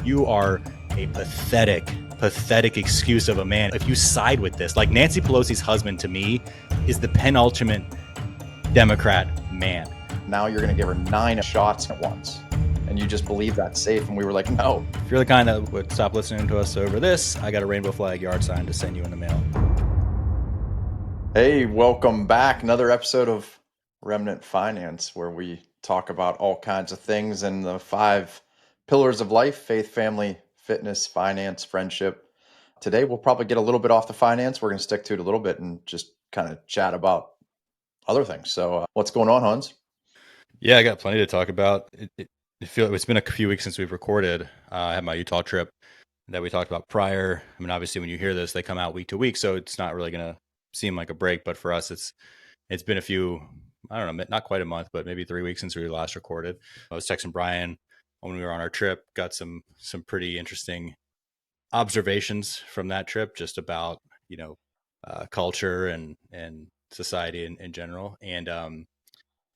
You are a pathetic excuse of a man if you side with this. Like, Nancy Pelosi's husband, to me, is the penultimate Democrat man. Now you're going to give her 9 shots at once, and you just believe that's safe. And we were like, no. If you're the kind that would stop listening to us over this, I got a rainbow flag yard sign to send you in the mail. Hey, welcome back. Another episode of Remnant Finance, where we talk about all kinds of things and the 5 pillars of life: faith, family, fitness, finance, friendship. Today, we'll probably get a little bit off the finance. We're going to stick to it a little bit and just kind of chat about other things. So what's going on, Hans? Yeah, I got plenty to talk about. It's been a few weeks since we've recorded. I had my Utah trip that we talked about prior. I mean, obviously, when you hear this, they come out week to week, so it's not really going to seem like a break. But for us, it's been a few, I don't know, not quite a month, but maybe 3 weeks since we last recorded. I was texting Brian when we were on our trip, got some pretty interesting observations from that trip, just about, culture and society in general. And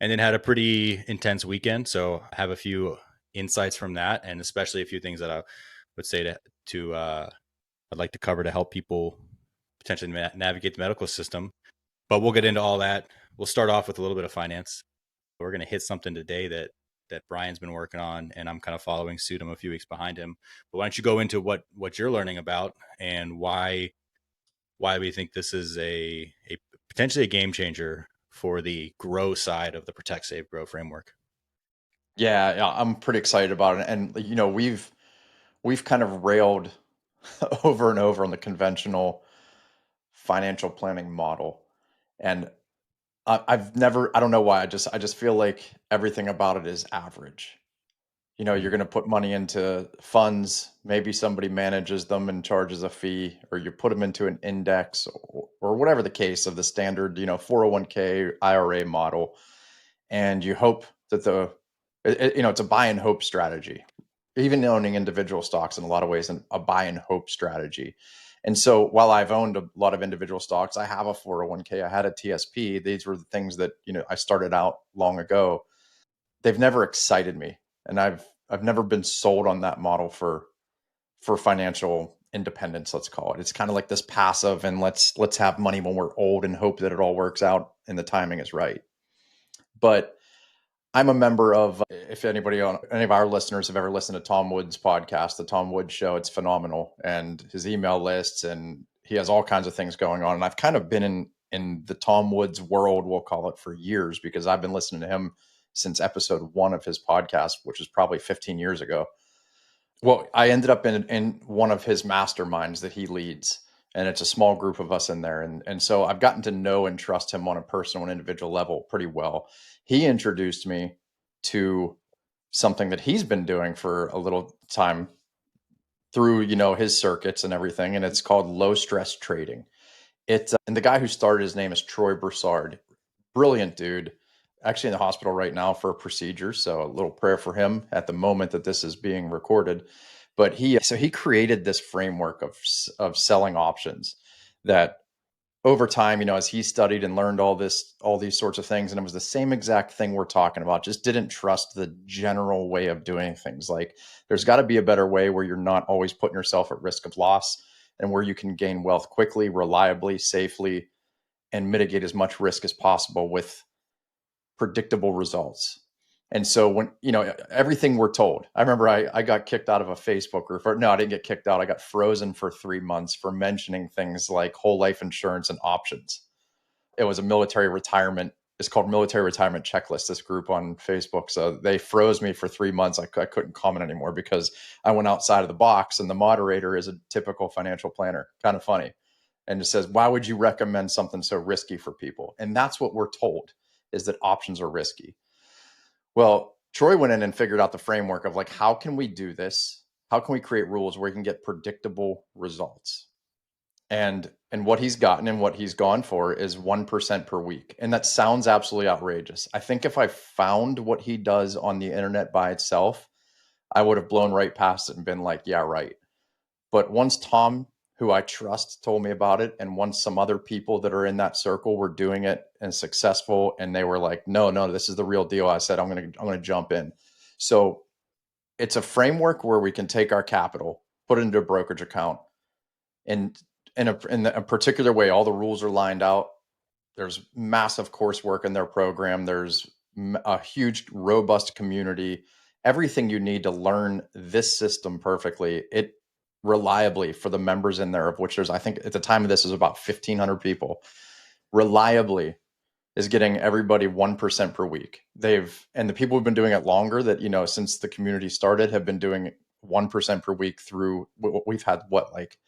then had a pretty intense weekend. So I have a few insights from that, and especially a few things that I would say to I'd like to cover to help people potentially navigate the medical system. But we'll get into all that. We'll start off with a little bit of finance. We're going to hit something today that Brian's been working on, and I'm kind of following suit. I'm a few weeks behind him. But why don't you go into what you're learning about and why we think this is a potentially a game changer for the grow side of the protect, save, grow framework. Yeah, I'm pretty excited about it. And we've kind of railed over and over on the conventional financial planning model. And I don't know why, I just feel like everything about it is average. You're going to put money into funds, maybe somebody manages them and charges a fee, or you put them into an index, or whatever the case of the standard, 401k IRA model. And you hope that it's a buy and hope strategy. Even owning individual stocks in a lot of ways, and a buy and hope strategy. And so while I've owned a lot of individual stocks, I have a 401k, I had a TSP. These were the things that, I started out long ago. They've never excited me. And I've never been sold on that model for financial independence, let's call it. It's kind of like this passive, and let's have money when we're old and hope that it all works out and the timing is right. But I'm a member of, if any of our listeners have ever listened to Tom Wood's podcast, the Tom Wood Show, it's phenomenal. And his email lists, and he has all kinds of things going on. And I've kind of been in the Tom Woods world, we'll call it, for years, because I've been listening to him since episode 1 of his podcast, which was probably 15 years ago. Well, I ended up in one of his masterminds that he leads, and it's a small group of us in there. And so I've gotten to know and trust him on a personal and individual level pretty well. He introduced me to something that he's been doing for a little time through, his circuits and everything. And it's called low stress trading. And the guy who started, his name is Troy Broussard. Brilliant dude. Actually in the hospital right now for a procedure. So a little prayer for him at the moment that this is being recorded. But he created this framework of selling options that over time, as he studied and learned all these sorts of things, and it was the same exact thing we're talking about, just didn't trust the general way of doing things. Like, there's got to be a better way where you're not always putting yourself at risk of loss, and where you can gain wealth quickly, reliably, safely, and mitigate as much risk as possible with predictable results. And so when, everything we're told, I remember I got kicked out of a Facebook group. No, I didn't get kicked out. I got frozen for 3 months for mentioning things like whole life insurance and options. It was a military retirement. It's called Military Retirement Checklist, this group on Facebook. So they froze me for 3 months. I couldn't comment anymore because I went outside of the box, and the moderator is a typical financial planner. Kind of funny. And it says, why would you recommend something so risky for people? And that's what we're told, is that options are risky. Well, Troy went in and figured out the framework of, like, how can we do this? How can we create rules where we can get predictable results? And what he's gotten and what he's gone for is 1% per week. And that sounds absolutely outrageous. I think if I found what he does on the internet by itself, I would have blown right past it and been like, yeah, right. But once Tom, who I trust, told me about it, and once some other people that are in that circle were doing it and successful, and they were like, no, this is the real deal, I said, I'm going to jump in. So It's a framework where we can take our capital, put it into a brokerage account, and in a particular way, all the rules are lined out. There's massive coursework in their program. There's a huge, robust community. Everything you need to learn this system perfectly. It reliably for the members in there, of which there's, I think at the time of this is about 1,500 people, reliably is getting everybody 1% per week. And the people who've been doing it longer, that, since the community started, have been doing 1% per week through, we've had like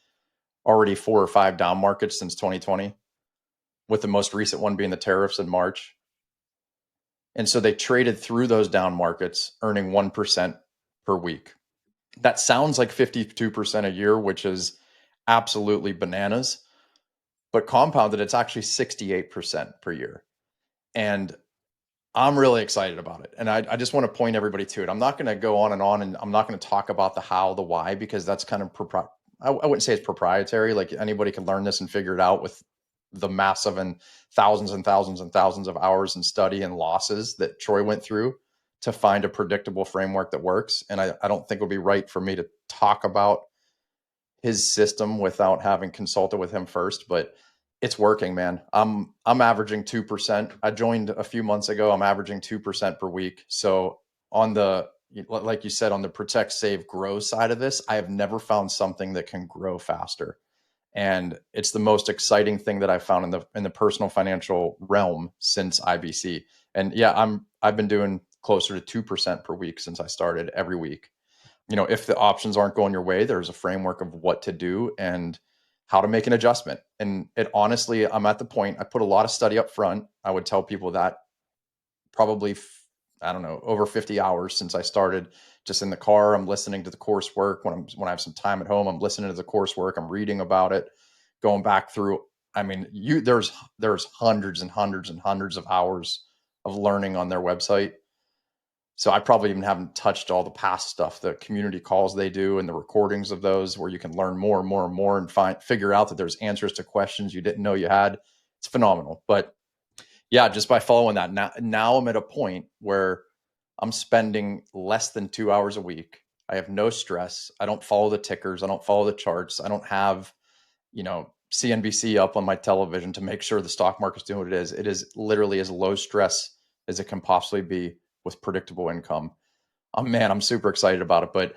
already 4 or 5 down markets since 2020, with the most recent one being the tariffs in March. And so they traded through those down markets, earning 1% per week. That sounds like 52% a year, which is absolutely bananas. But compounded, it's actually 68% per year. And I'm really excited about it. And I just want to point everybody to it. I'm not going to go on, and I'm not going to talk about the how, the why, because that's kind of, I wouldn't say it's proprietary. Like, anybody can learn this and figure it out with the massive and thousands and thousands and thousands of hours in study and losses that Troy went through to find a predictable framework that works. And I don't think it would be right for me to talk about his system without having consulted with him first, but it's working, man. I'm averaging 2%. I joined a few months ago. I'm averaging 2% per week. So on the, like you said, on the protect, save, grow side of this, I have never found something that can grow faster. And it's the most exciting thing that I've found in the personal financial realm since IBC. And yeah, I've been doing closer to 2% per week since I started, every week. If the options aren't going your way, there's a framework of what to do and how to make an adjustment. And it honestly, I'm at the point, I put a lot of study up front. I would tell people that probably, I don't know, over 50 hours since I started. Just in the car, I'm listening to the coursework. When I have some time at home, I'm listening to the coursework. I'm reading about it, going back through. I mean, there's hundreds and hundreds and hundreds of hours of learning on their website. So I probably even haven't touched all the past stuff, the community calls they do and the recordings of those, where you can learn more and more and more and figure out that there's answers to questions you didn't know you had. It's phenomenal. But yeah, just by following that, now I'm at a point where I'm spending less than 2 hours a week. I have no stress. I don't follow the tickers. I don't follow the charts. I don't have, CNBC up on my television to make sure the stock market's doing what it is. It is literally as low stress as it can possibly be with predictable income. Oh man, I'm super excited about it. But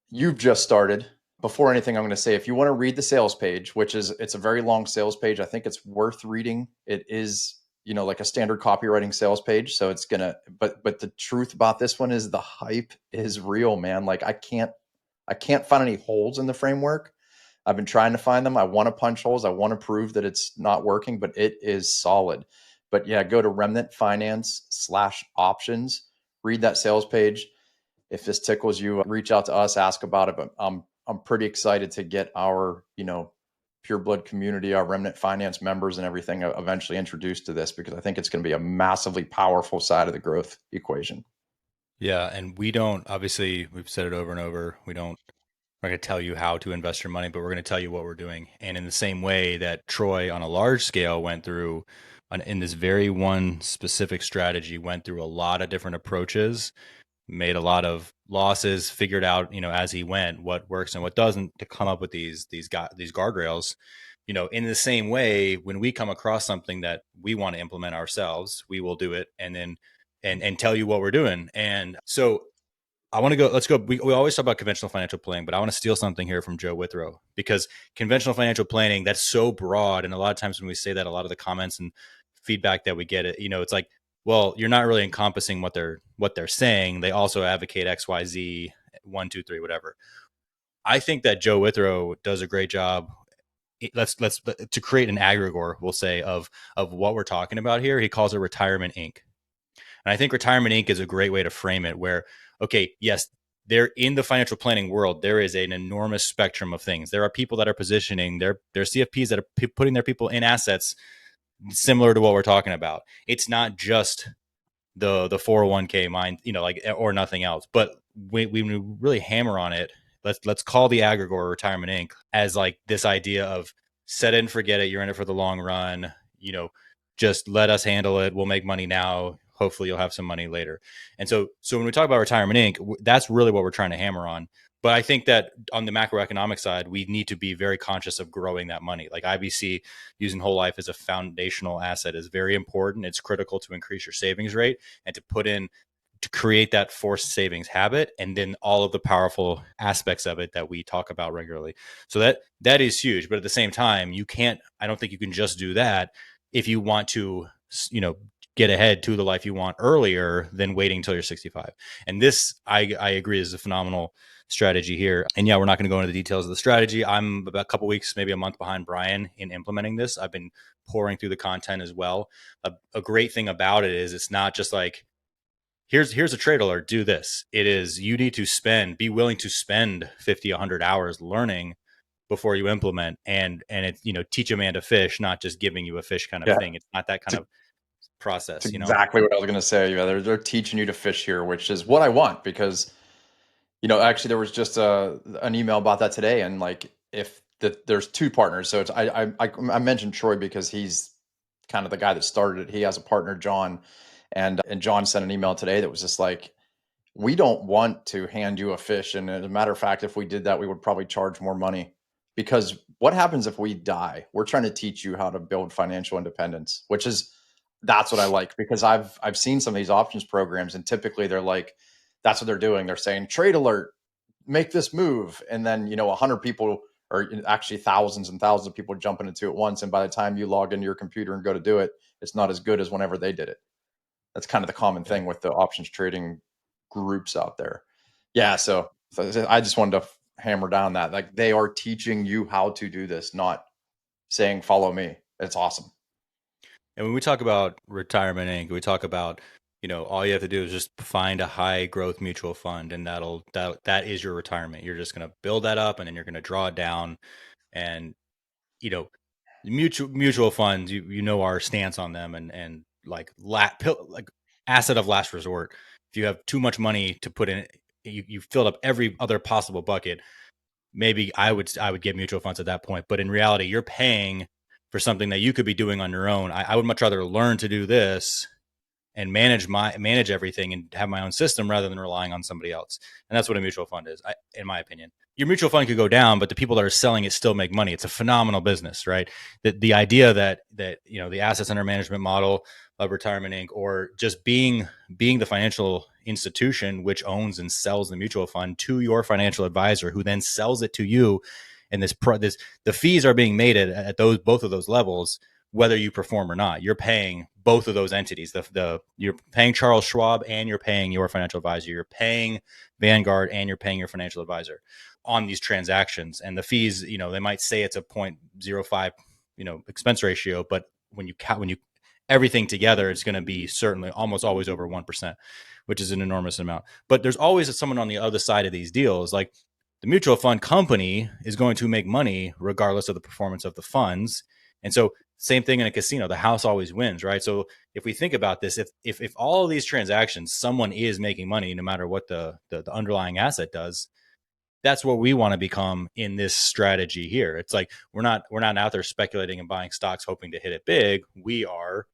you've just started. Before anything, I'm going to say, if you want to read the sales page, it's a very long sales page, I think it's worth reading. It is, like a standard copywriting sales page. So it's gonna, but the truth about this one is the hype is real, man. Like, I can't find any holes in the framework. I've been trying to find them. I want to punch holes. I want to prove that it's not working, but it is solid. But yeah, go to Remnant Finance/options, read that sales page. If this tickles you, reach out to us, ask about it. But I'm pretty excited to get our, pure blood community, our Remnant Finance members and everything eventually introduced to this, because I think it's going to be a massively powerful side of the growth equation. Yeah, and we don't, obviously, we've said it over and over. We're going to tell you how to invest your money, but we're going to tell you what we're doing. And in the same way that Troy, on a large scale, went through in this very one specific strategy, went through a lot of different approaches, made a lot of losses, figured out, as he went, what works and what doesn't, to come up with these guardrails. In the same way, when we come across something that we want to implement ourselves, we will do it, and then and tell you what we're doing. And so I want to go. Let's go. We always talk about conventional financial planning, but I want to steal something here from Joe Withrow, because conventional financial planning, that's so broad, and a lot of times when we say that, a lot of the comments and feedback that we get, it's like, well, you're not really encompassing what they're saying. They also advocate X, Y, Z, 1, 2, 3, whatever. I think that Joe Withrow does a great job. Let's to create an aggregor, we'll say, of what we're talking about here. He calls it Retirement Inc. And I think Retirement Inc. is a great way to frame it, where, okay, yes, there in the financial planning world, there is an enormous spectrum of things. There are people that are positioning their CFPs that are putting their people in assets similar to what we're talking about. It's not just the 401k mind, like, or nothing else. But we really hammer on it. Let's call the aggregor Retirement Inc. as like this idea of set it and forget it. You're in it for the long run. Just let us handle it. We'll make money now. hopefully you'll have some money later. And so when we talk about retirement inc, that's really what we're trying to hammer on. But I think that on the macroeconomic side, we need to be very conscious of growing that money. Like IBC, using whole life as a foundational asset is very important. It's critical to increase your savings rate and to put in to create that forced savings habit, and then all of the powerful aspects of it that we talk about regularly. So that is huge. But at the same time, you can't, I don't think you can just do that if you want to, get ahead to the life you want earlier than waiting until you're 65. And this, I agree, is a phenomenal strategy here. And yeah, we're not going to go into the details of the strategy. I'm about a couple weeks, maybe a month behind Brian in implementing this. I've been pouring through the content as well. A great thing about it is it's not just like, here's a trade alert, do this. It is, you need to be willing to spend 50, 100 hours learning before you implement, and it, teach a man to fish, not just giving you a fish kind of Yeah, thing. It's not that kind it's, of it's process. exactly what I was going to say. Yeah, they're teaching you to fish here, which is what I want because actually there was just an email about that today, and like if there's two partners, so it's I mentioned Troy because he's kind of the guy that started it. He has a partner, John, and John sent an email today that was just like, we don't want to hand you a fish. And as a matter of fact, if we did that, we would probably charge more money because what happens if we die? We're trying to teach you how to build financial independence, which is that's what I like because I've seen some of these options programs and typically they're like, that's what they're doing. They're saying trade alert, make this move. And then, 100 people or actually thousands and thousands of people jumping into it once. And by the time you log into your computer and go to do it, it's not as good as whenever they did it. That's kind of the common Yeah. thing with the options trading groups out there. Yeah, so I just wanted to hammer down that like they are teaching you how to do this, not saying follow me. It's awesome. And when we talk about retirement inc, we talk about, all you have to do is just find a high growth mutual fund, and that is your retirement. You're just going to build that up, and then you're going to draw it down. And you know mutual funds, you know our stance on them, and like like asset of last resort. If you have too much money to put in, you filled up every other possible bucket. Maybe I would get mutual funds at that point. But in reality, you're paying for something that you could be doing on your own. I would much rather learn to do this and manage everything and have my own system rather than relying on somebody else. And that's what a mutual fund is, in my opinion. Your mutual fund could go down, but the people that are selling it still make money. It's a phenomenal business, right? The idea that the assets under management model of Retirement Inc., or just being the financial institution which owns and sells the mutual fund to your financial advisor, who then sells it to you, and the fees are being made at those both of those levels, whether you perform or not. You're paying both of those entities. You're paying Charles Schwab and you're paying your financial advisor. You're paying Vanguard and you're paying your financial advisor on these transactions. And the fees, they might say it's a 0.05, expense ratio, but when you everything together, it's going to be certainly almost always over 1%, which is an enormous amount. But there's always someone on the other side of these deals. Like, the mutual fund company is going to make money regardless of the performance of the funds. And so, same thing in a casino, the house always wins, right? So if we think about this, if all of these transactions, someone is making money no matter what the underlying asset does, that's what we want to become in this strategy here. It's like we're not out there speculating and buying stocks hoping to hit it big. We are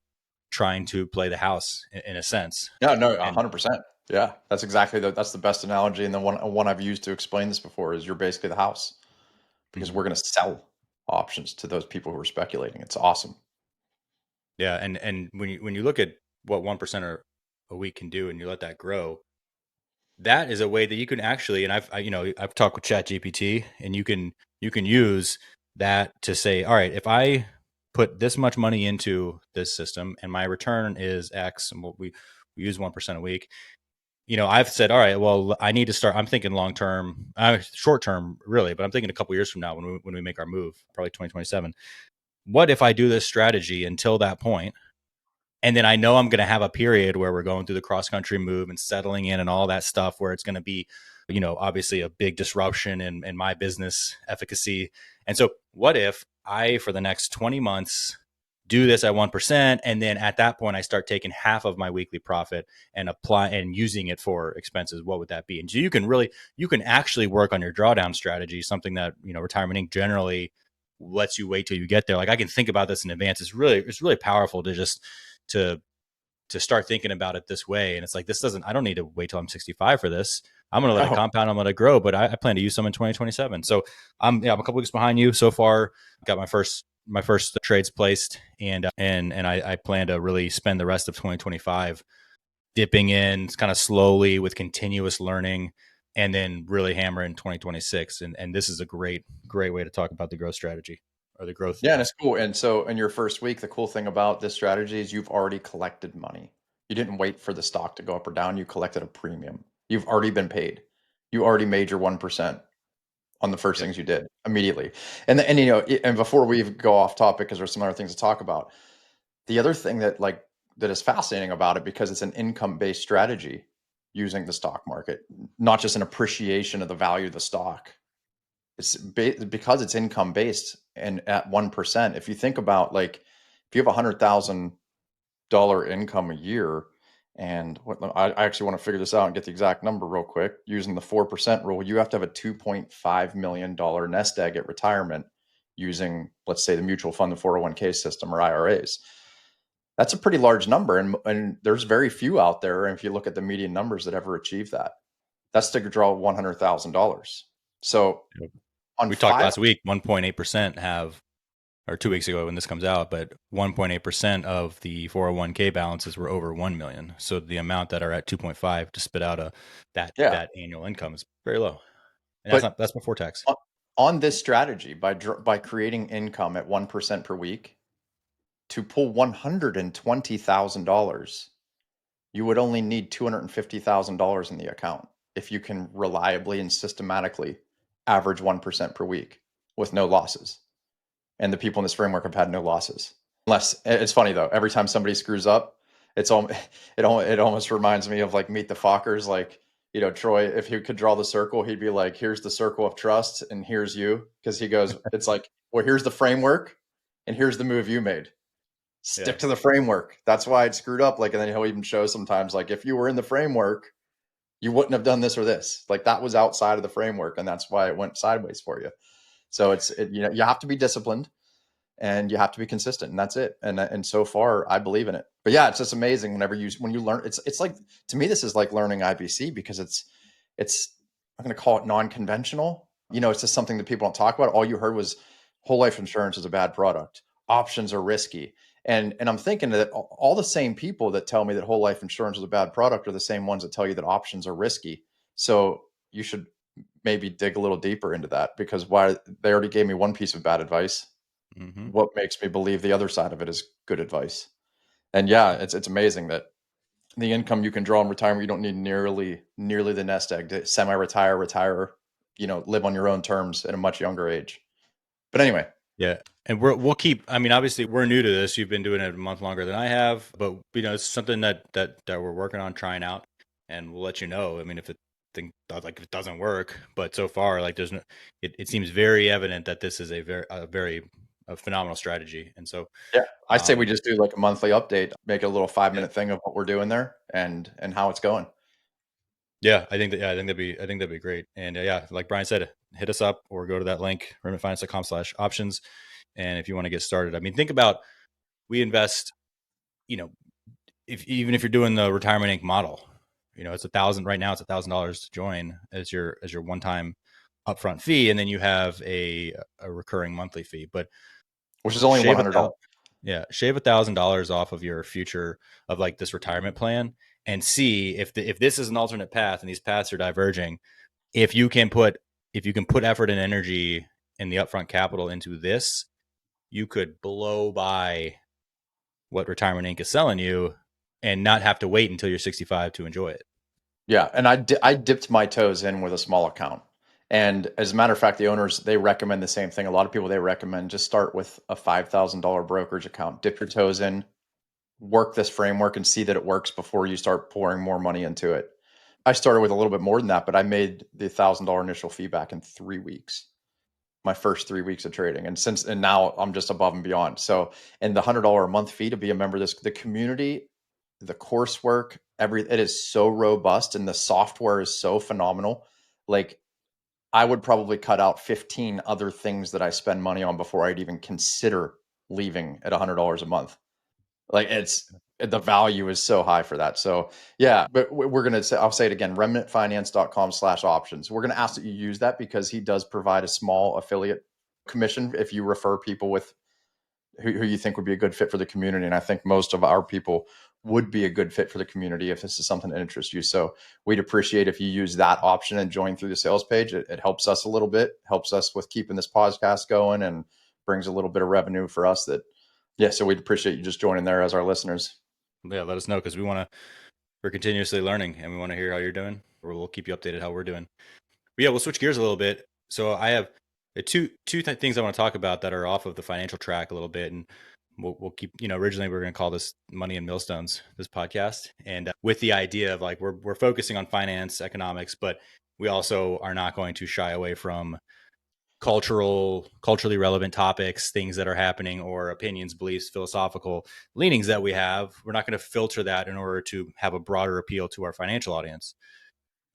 trying to play the house in a sense. No, no, And 100%. Yeah, that's exactly that's the best analogy, and the one I've used to explain this before is you're basically the house because mhm. we're going to sell options to those people who are speculating. It's awesome. Yeah, and when you look at what 1% a week can do, and you let that grow, that is a way that you can actually, and I've talked with ChatGPT, and you can use that to say, all right, if I put this much money into this system and my return is X, and we use 1% a week, I've said, all right, well, I need to start. I'm thinking long term, short term, really, but I'm thinking a couple years from now when we make our move, probably 2027. What if I do this strategy until that point? And then I know I'm going to have a period where we're going through the cross country move and settling in and all that stuff, where it's going to be, obviously a big disruption in my business efficacy. And so what if I, for the next 20 months, do this at 1%. And then at that point, I start taking half of my weekly profit and apply and using it for expenses? What would that be? And so you can actually work on your drawdown strategy, something that, Retirement Inc. generally lets you wait till you get there. Like, I can think about this in advance. It's really powerful to just to to start thinking about it this way. And it's like, I don't need to wait till I'm 65 for this. I'm going to let it No. compound. I'm going to grow, but I plan to use some in 2027. So I'm a couple weeks behind you so far. Got my first trades placed, and I plan to really spend the rest of 2025 dipping in kind of slowly with continuous learning, and then really hammer in 2026. And this is a great way to talk about the growth strategy or the growth. Yeah, and it's cool. And so in your first week, the cool thing about this strategy is you've already collected money. You didn't wait for the stock to go up or down. You collected a premium. You've already been paid. You already made your 1% on the first Yep. things you did immediately. And and before we go off topic, because there's some other things to talk about. The other thing that is fascinating about it, because it's an income-based strategy using the stock market, not just an appreciation of the value of the stock. Because it's income based and at 1%. If you think about, like, if you have $100,000 income a year, and I actually want to figure this out and get the exact number real quick using the 4% rule, you have to have a $2.5 million nest egg at retirement using, let's say, the mutual fund, the 401k system, or IRAs. That's a pretty large number, and there's very few out there. And if you look at the median numbers that ever achieve that, that's to draw $100,000. So on We talked five. last week, 1.8% have, or 2 weeks ago when this comes out, but 1.8% of the 401k balances were over 1 million. So the amount that are at 2.5 to spit out Yeah, that annual income is very low. And but that's before tax. on this strategy, by creating income at 1% per week, to pull $120,000, you would only need $250,000 in the account if you can reliably and systematically average 1% per week with no losses. And the people in this framework have had no losses. Unless, it's funny though, every time somebody screws up, it's all it almost reminds me of, like, Meet the Fockers. Like, Troy, if he could draw the circle, he'd be like, here's the circle of trust and here's you. Because he goes, it's like, well, here's the framework and here's the move you made. Yeah. Stick to the framework. That's why it screwed up. Like, and then he'll even show sometimes, like, if you were in the framework, you wouldn't have done this or this. Like, that was outside of the framework, and that's why it went sideways for you. So you have to be disciplined and you have to be consistent, and that's it. And so far I believe in it. But yeah, it's just amazing when you learn. It's like, to me, this is like learning IBC, because it's I'm going to call it non-conventional. It's just something that people don't talk about. All you heard was whole life insurance is a bad product, options are risky. And I'm thinking that all the same people that tell me that whole life insurance is a bad product are the same ones that tell you that options are risky. So you should maybe dig a little deeper into that, because why they already gave me one piece of bad advice. Mm-hmm. What makes me believe the other side of it is good advice? And yeah, it's amazing that the income you can draw in retirement, you don't need nearly the nest egg to semi-retire, retire, live on your own terms at a much younger age. But anyway, Yeah. And we'll keep, I mean, obviously we're new to this. You've been doing it a month longer than I have, but it's something that we're working on trying out, and we'll let you know. I mean, if it doesn't work, but so far, like, there's no, it seems very evident that this is a phenomenal strategy. And so, yeah, I say we um, just do like a monthly update, make it a little yeah, 5-minute thing of what we're doing there and how it's going. yeah, I think that'd be great. And yeah, like Brian said, hit us up or go to that link, remitfinance.com/options. And if you want to get started, I mean, think about, we invest, you know, even if you're doing the Retirement Inc. model, it's 1,000 right now. It's $1,000 to join as your one time upfront fee, and then you have a recurring monthly fee. But Which is only shave $100. shave $1,000 off of your future of, like, this retirement plan, and see if this is an alternate path and these paths are diverging. If you can put effort and energy in the upfront capital into this, you could blow by what Retirement Inc. is selling you and not have to wait until you're 65 to enjoy it. Yeah, and I dipped my toes in with a small account. And as a matter of fact, the owners, they recommend the same thing. A lot of people, they recommend just start with a $5,000 brokerage account, dip your toes in, work this framework and see that it works before you start pouring more money into it. I started with a little bit more than that, but I made the $1,000 initial fee back in 3 weeks, my first 3 weeks of trading. And now I'm just above and beyond. So, and the $100 a month fee to be a member of the community, the coursework, it is so robust and the software is so phenomenal. Like, I would probably cut out 15 other things that I spend money on before I'd even consider leaving at $100 a month. Like, the value is so high for that. So yeah, but we're going to say, I'll say it again, remnantfinance.com/options. We're going to ask that you use that because he does provide a small affiliate commission if you refer people with who you think would be a good fit for the community. And I think most of our people would be a good fit for the community if this is something that interests you. So we'd appreciate if you use that option and join through the sales page. It helps us a little bit, helps us with keeping this podcast going, and brings a little bit of revenue for us. That yeah, so we'd appreciate you just joining there as our listeners. Yeah, let us know because we're continuously learning and we want to hear how you're doing. Or we'll keep you updated how we're doing. But yeah, we'll switch gears a little bit. So I have things I want to talk about that are off of the financial track a little bit, and we'll keep. Originally we were going to call this "Money and Millstones" this podcast, and with the idea of like we're focusing on finance, economics, but we also are not going to shy away from culturally relevant topics, things that are happening, or opinions, beliefs, philosophical leanings that we have. We're not going to filter that in order to have a broader appeal to our financial audience.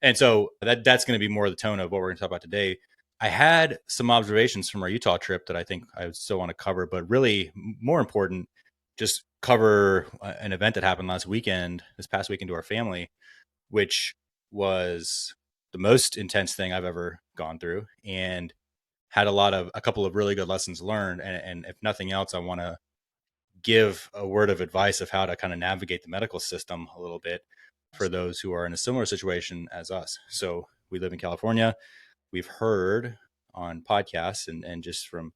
And so that's going to be more of the tone of what we're going to talk about today. I had some observations from our Utah trip that I think I still want to cover, but really more important, just cover an event that happened this past weekend to our family, which was the most intense thing I've ever gone through, and had a couple of really good lessons learned. And if nothing else, I want to give a word of advice of how to kind of navigate the medical system a little bit for those who are in a similar situation as us. So we live in California. We've heard on podcasts and just from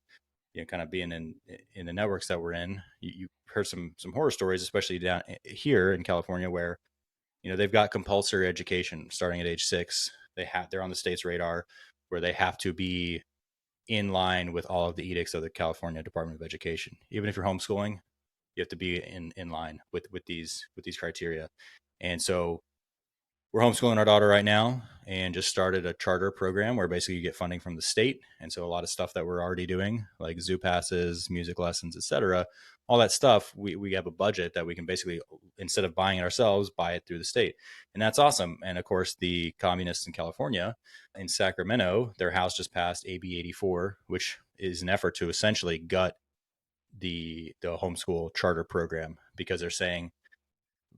kind of being in the networks that we're in, you heard some horror stories, especially down here in California, where they've got compulsory education starting at age 6. They're on the state's radar, where they have to be in line with all of the edicts of the California Department of Education. Even if you're homeschooling, you have to be in line with these criteria. And so we're homeschooling our daughter right now and just started a charter program where basically you get funding from the state. And so a lot of stuff that we're already doing, like zoo passes, music lessons, etc., all that stuff, we have a budget that we can basically, instead of buying it ourselves, buy it through the state. And that's awesome. And of course, the communists in California, in Sacramento, their house just passed AB 84, which is an effort to essentially gut the homeschool charter program, because they're saying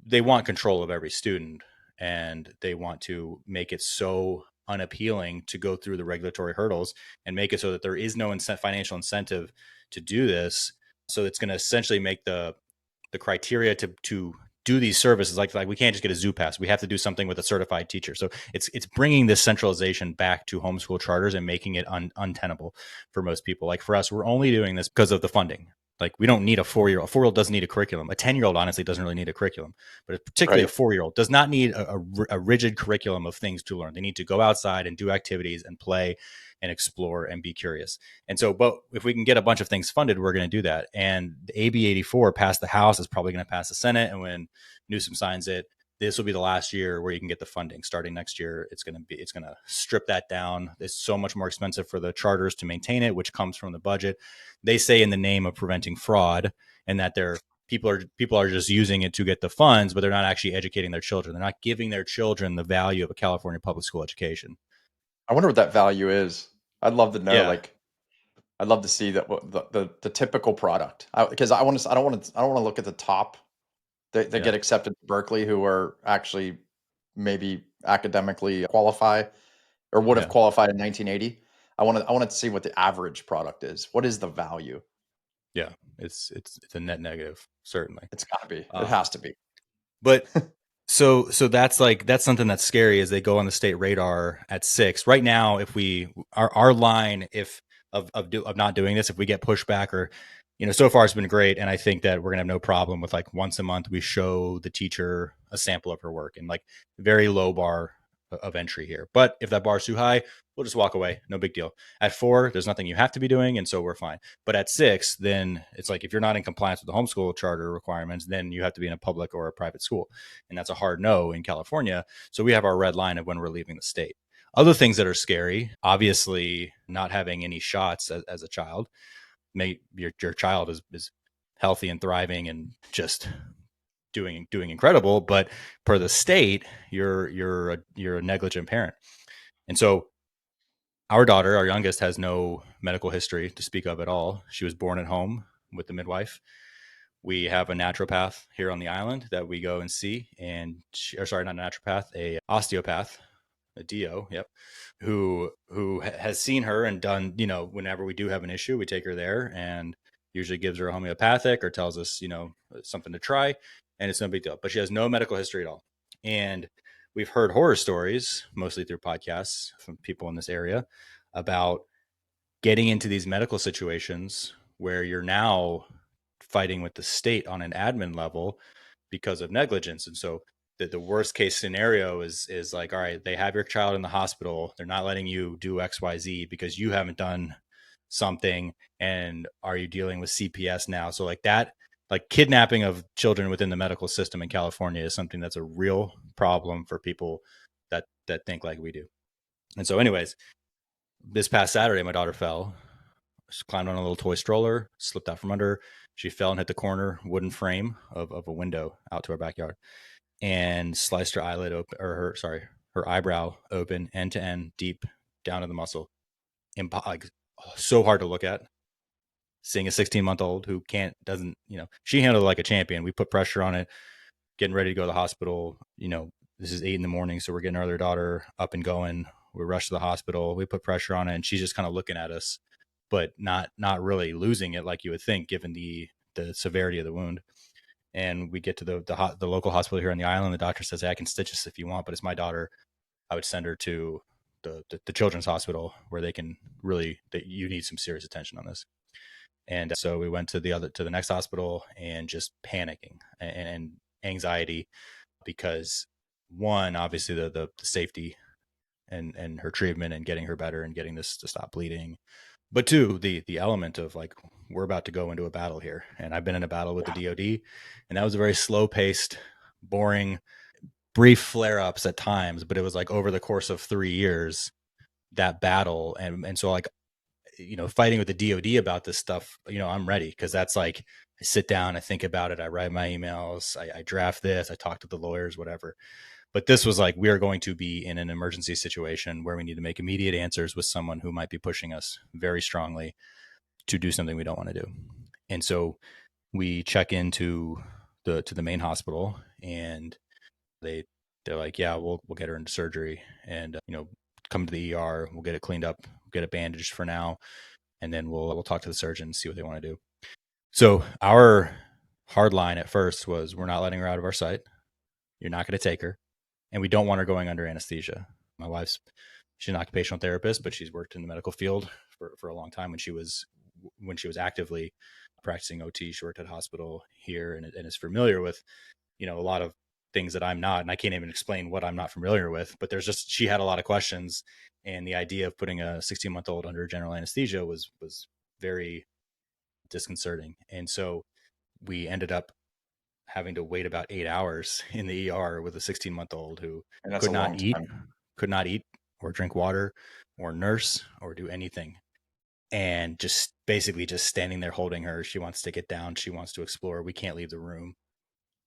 they want control of every student, and they want to make it so unappealing to go through the regulatory hurdles and make it so that there is no financial incentive to do this. So it's going to essentially make the criteria to do these services, like we can't just get a zoo pass. We have to do something with a certified teacher. So it's bringing this centralization back to homeschool charters and making it untenable for most people. Like for us, we're only doing this because of the funding. Like we don't need a 4-year-old. A 4-year-old doesn't need a curriculum. A 10-year-old honestly doesn't really need a curriculum, but particularly a Right. 4-year-old does not need a rigid curriculum of things to learn. They need to go outside and do activities and play and explore and be curious. And so, but if we can get a bunch of things funded, we're going to do that. And the AB 84 passed the House, is probably going to pass the Senate. And when Newsom signs it, this will be the last year where you can get the funding. Starting next year, it's going to strip that down. It's so much more expensive for the charters to maintain it, which comes from the budget. They say in the name of preventing fraud, and that people are just using it to get the funds, but they're not actually educating their children. They're not giving their children the value of a California public school education. I wonder what that value is. I'd love to know. Yeah, Like, I'd love to see that the typical product, because I want to. I don't want to look at the top that yeah, get accepted to Berkeley who are actually maybe academically qualify or would have yeah, qualified in 1980. I want to see what the average product is. What is the value? yeah. It's a net negative, certainly. It's got to be. It Uh, has to be. but so that's something that's scary, as they go on the state radar at 6 right now. If we our line, if of not doing this, if we get pushback, or so far it's been great, and I think that we're gonna have no problem with, like, once a month we show the teacher a sample of her work, and like very low bar of entry here. But if that bar is too high, we'll just walk away, no big deal. At 4, there's nothing you have to be doing, and so we're fine. But at 6, then it's like, if you're not in compliance with the homeschool charter requirements, then you have to be in a public or a private school, and that's a hard no in California. So we have our red line of when we're leaving the state. Other things that are scary, obviously, not having any shots as a child. Your child is healthy and thriving and just doing incredible, but per the state, you're a negligent parent. And so our daughter, our youngest, has no medical history to speak of at all. She was born at home with the midwife. We have a naturopath here on the island that we go and see, and or sorry, not a naturopath, a osteopath, a DO, yep, who has seen her and done, whenever we do have an issue, we take her there and usually gives her a homeopathic or tells us, something to try, and it's no big deal. But she has no medical history at all. And we've heard horror stories, mostly through podcasts from people in this area, about getting into these medical situations where you're now fighting with the state on an admin level because of negligence. And so the worst case scenario is like, all right, they have your child in the hospital. They're not letting you do XYZ because you haven't done something. And are you dealing with CPS now? So like that, like kidnapping of children within the medical system in California is something that's a real problem for people that think like we do. And so anyways, this past Saturday, my daughter fell. She climbed on a little toy stroller, slipped out from under. She fell and hit the corner wooden frame of a window out to our backyard, and sliced her eyelid open, or her eyebrow open, end to end, deep down to the muscle. Like, so hard to look at. Seeing a 16-month-old who doesn't, she handled it like a champion. We put pressure on it, getting ready to go to the hospital. This is 8 a.m, so we're getting our other daughter up and going. We rush to the hospital. We put pressure on it, and she's just kind of looking at us, but not really losing it like you would think, given the severity of the wound. And we get to the local hospital here on the island. The doctor says, "Hey, I can stitch this if you want, but it's my daughter. I would send her to the children's hospital where they can really, that you need some serious attention on this." And so we went to the next hospital, and just panicking and anxiety, because one, obviously the safety and her treatment and getting her better and getting this to stop bleeding, but two, the element of like, we're about to go into a battle here, and I've been in a battle with the Yeah. DoD, and that was a very slow paced, boring, brief flare ups at times, but it was like over the course of 3 years, that battle. And so like, fighting with the DoD about this stuff, I'm ready, because that's like, I sit down, I think about it, I write my emails, I draft this, I talk to the lawyers, whatever. But this was like, we are going to be in an emergency situation where we need to make immediate answers with someone who might be pushing us very strongly to do something we don't want to do. And so we check into the main hospital, and they're like, yeah, we'll get her into surgery, and come to the ER, we'll get it cleaned up, get it bandaged for now, and then we'll talk to the surgeon and see what they want to do. So our hard line at first was, we're not letting her out of our sight. You're not going to take her, and we don't want her going under anesthesia. My wife's, she's an occupational therapist, but she's worked in the medical field for a long time. When she was actively practicing OT, she worked at a hospital here, and is familiar with, a lot of things that I'm not, and I can't even explain what I'm not familiar with. But she had a lot of questions, and the idea of putting a 16-month-old under general anesthesia was very disconcerting. And so we ended up having to wait about 8 hours in the ER with a 16-month-old who And that's a could not long eat, time. could not eat or drink water or nurse or do anything. And just basically just standing there holding her. She wants to get down. She wants to explore. We can't leave the room.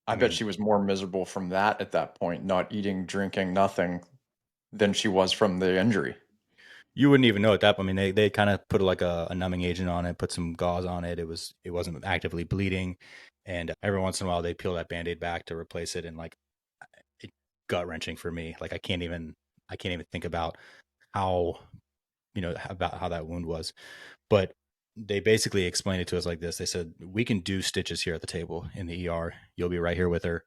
I I bet mean, she was more miserable from that at that point, not eating, drinking, nothing, than she was from the injury. you wouldn't even know at that point. I mean, they kind of put like a numbing agent on it, put some gauze on it. It wasn't actively bleeding. And every once in a while they'd peel that Band-Aid back to replace it. And like, it, gut wrenching for me. Like, I can't even think about how, about how that wound was. But they basically explained it to us like this. They said, we can do stitches here at the table in the ER. You'll be right here with her.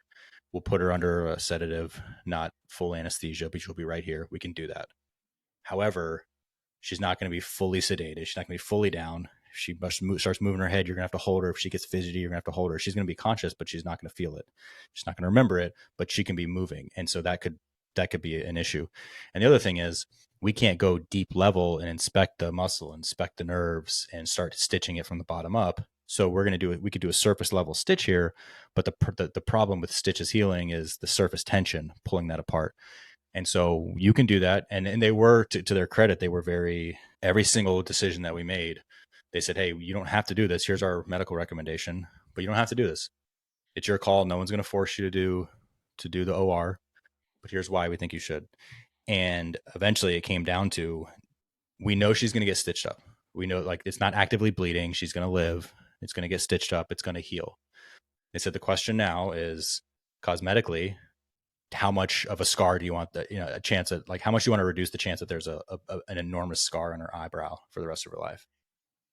We'll put her under a sedative, not full anesthesia, but she'll be right here. We can do that. However, she's not going to be fully sedated. She's not going to be fully down. If she starts moving her head, you're going to have to hold her. If she gets fidgety, you're going to have to hold her. She's going to be conscious, but she's not going to feel it. She's not going to remember it, but she can be moving. And so that could be an issue. And the other thing is, we can't go deep level and inspect the muscle, inspect the nerves, and start stitching it from the bottom up. So we're going to do it. We could do a surface level stitch here, but the problem with stitches healing is the surface tension pulling that apart. And so you can do that. And they were, to their credit, they were every single decision that we made, they said, hey, you don't have to do this. Here's our medical recommendation, but you don't have to do this. It's your call. No one's going to force you to do the OR, but here's why we think you should. And eventually it came down to, we know she's going to get stitched up. We know, like, it's not actively bleeding. She's going to live. It's going to get stitched up. It's going to heal. They said the question now is cosmetically, how much of a scar do you want that, a chance at, like, how much do you want to reduce the chance that there's an enormous scar on her eyebrow for the rest of her life?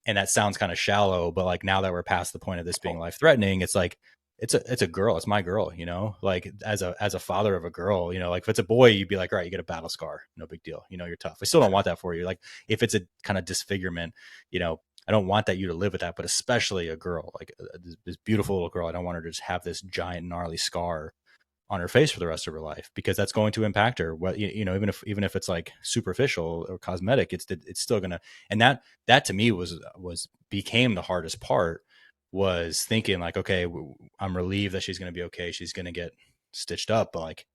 And that sounds kind of shallow, but like now that we're past the point of this being Oh, life threatening, it's like it's a girl, it's my girl, like as a father of a girl, like if it's a boy, you'd be like, all right, you get a battle scar, no big deal, you're tough. I still don't want that for you. Like if it's a kind of disfigurement, I don't want that you to live with that, but especially a girl, like this beautiful little girl, I don't want her to just have this giant gnarly scar on her face for the rest of her life, because that's going to impact her. What, even if it's like superficial or cosmetic, it's still gonna. And that to me was became the hardest part, was thinking like, okay, I'm relieved that she's gonna be okay. She's gonna get stitched up, but like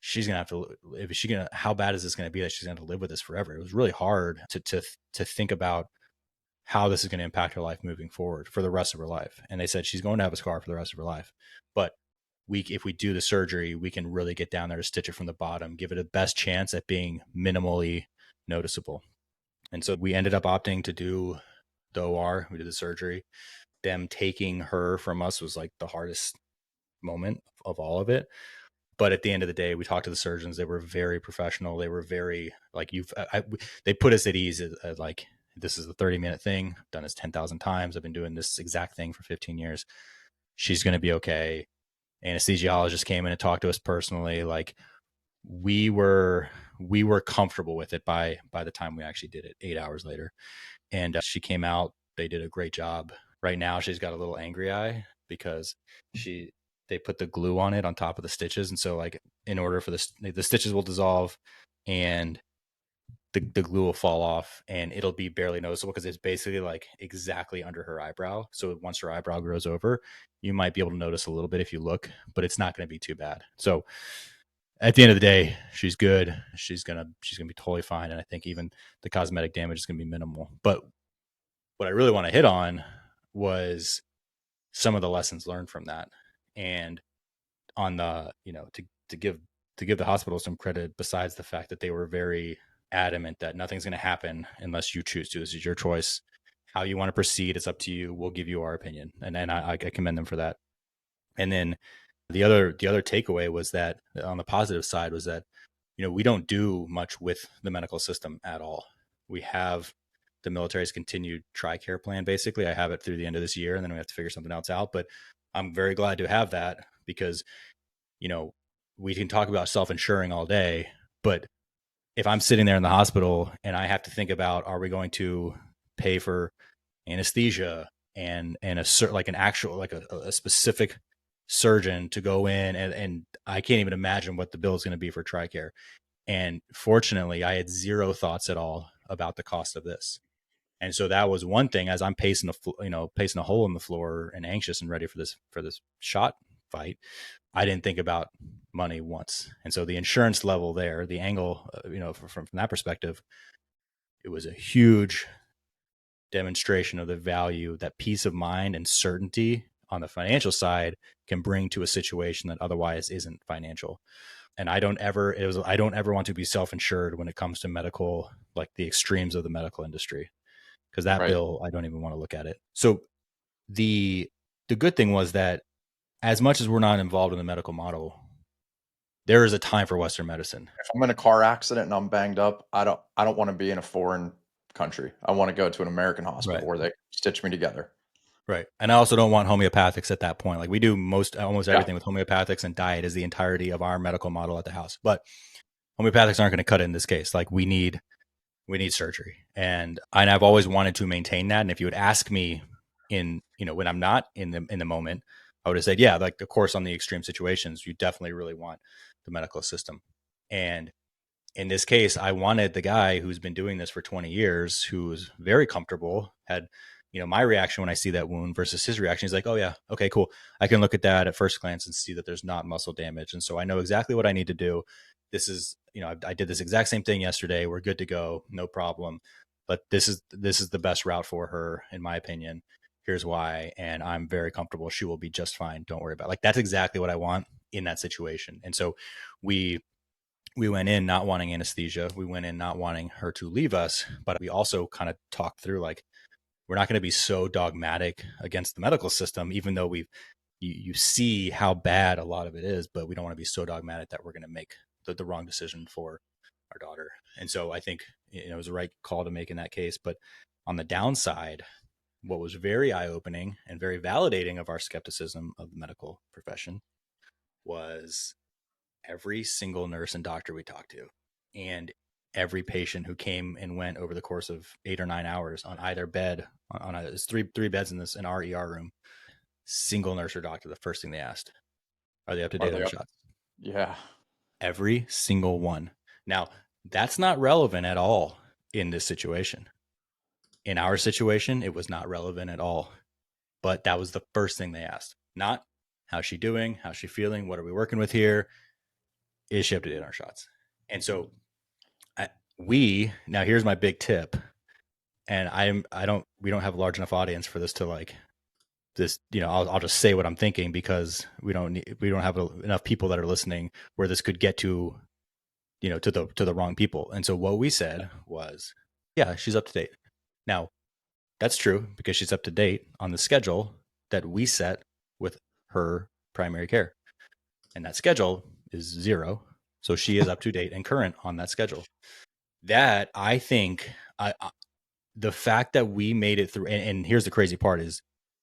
she's gonna have to. If she gonna, how bad is this gonna be that she's gonna have to live with this forever? It was really hard to think about how this is going to impact her life moving forward for the rest of her life. And they said she's going to have a scar for the rest of her life, but if we do the surgery, we can really get down there to stitch it from the bottom, give it a best chance at being minimally noticeable. And so we ended up opting to do the OR. We did the surgery. Them taking her from us was like the hardest moment of all of it. But at the end of the day, we talked to the surgeons. They were very professional. They were very like they put us at ease. Like, this is a 30-minute thing. I've done this 10,000 times. I've been doing this exact thing for 15 years. She's going to be okay. Anesthesiologist came in and talked to us personally. Like, we were comfortable with it by the time we actually did it 8 hours later. And she came out. They did a great job. Right now, she's got a little angry eye because she they put the glue on it on top of the stitches, and so like in order for the stitches will dissolve, and the glue will fall off, and it'll be barely noticeable because it's basically like exactly under her eyebrow. So once her eyebrow grows over, you might be able to notice a little bit if you look, but it's not going to be too bad. So at the end of the day, she's good. She's gonna be totally fine, and I think even the cosmetic damage is gonna be minimal. But what I really want to hit on was some of the lessons learned from that, and on the to give the hospital some credit, besides the fact that they were very adamant that nothing's going to happen unless you choose to. This is your choice. How you want to proceed, it's up to you. We'll give you our opinion, and I commend them for that. And then the other takeaway was that on the positive side was that we don't do much with the medical system at all. We have the military's continued TRICARE plan. Basically, I have it through the end of this year, and then we have to figure something else out. But I'm very glad to have that, because you know we can talk about self-insuring all day, but if I'm sitting there in the hospital and I have to think about, are we going to pay for anesthesia and like an actual, like a specific surgeon to go in, and I can't even imagine what the bill is going to be for TRICARE. And fortunately, I had zero thoughts at all about the cost of this. And so that was one thing, as I'm pacing a hole in the floor and anxious and ready for this shot fight. I didn't think about money once. And so the insurance level there, the angle, from that perspective, it was a huge demonstration of the value that peace of mind and certainty on the financial side can bring to a situation that otherwise isn't financial. And I don't ever want to be self-insured when it comes to medical, like the extremes of the medical industry, because that right. bill, I don't even want to look at it. So the good thing was that, as much as we're not involved in the medical model, there is a time for Western medicine. If I'm in a car accident and I'm banged up, I don't wanna be in a foreign country. I wanna go to an American Right. hospital where they stitch me together. Right. And I also don't want homeopathics at that point. Like, we do almost Yeah, everything with homeopathics, and diet is the entirety of our medical model at the house. But homeopathics aren't going to cut it in this case. Like, we need surgery. And I've always wanted to maintain that. And if you would ask me when I'm not in the moment, I would have said, yeah, like, of course, on the extreme situations, you definitely really want the medical system. And in this case, I wanted the guy who's been doing this for 20 years, who's very comfortable, had, my reaction when I see that wound versus his reaction. He's like, oh yeah, okay, cool. I can look at that at first glance and see that there's not muscle damage. And so I know exactly what I need to do. This is, I did this exact same thing yesterday. We're good to go. No problem. But this is the best route for her, in my opinion. Here's why. And I'm very comfortable. She will be just fine. Don't worry about it. Like, that's exactly what I want in that situation. And so we went in not wanting anesthesia. We went in not wanting her to leave us, but we also kind of talked through, like, we're not going to be so dogmatic against the medical system, even though you see how bad a lot of it is, but we don't want to be so dogmatic that we're going to make the wrong decision for our daughter. And so I think it was the right call to make in that case. But on the downside, what was very eye opening and very validating of our skepticism of the medical profession was every single nurse and doctor we talked to, and every patient who came and went over the course of 8 or 9 hours on either bed. There's three beds in this in our ER room. Single nurse or doctor, the first thing they asked, are they up to Are date on they the up? shots? Yeah. Every single one. Now, that's not relevant at all in this situation. In our situation, it was not relevant at all. But that was the first thing they asked. Not how's she doing? How's she feeling? What are we working with here? Is she up to date on our shots? And so now here's my big tip. And we don't have a large enough audience for this to like this, I'll just say what I'm thinking because we don't have enough people that are listening where this could get to, to the wrong people. And so what we said was, yeah, she's up to date. Now, that's true because she's up to date on the schedule that we set with her primary care. And that schedule is 0. So she is up to date and current on that schedule. That I think the fact that we made it through, and here's the crazy part is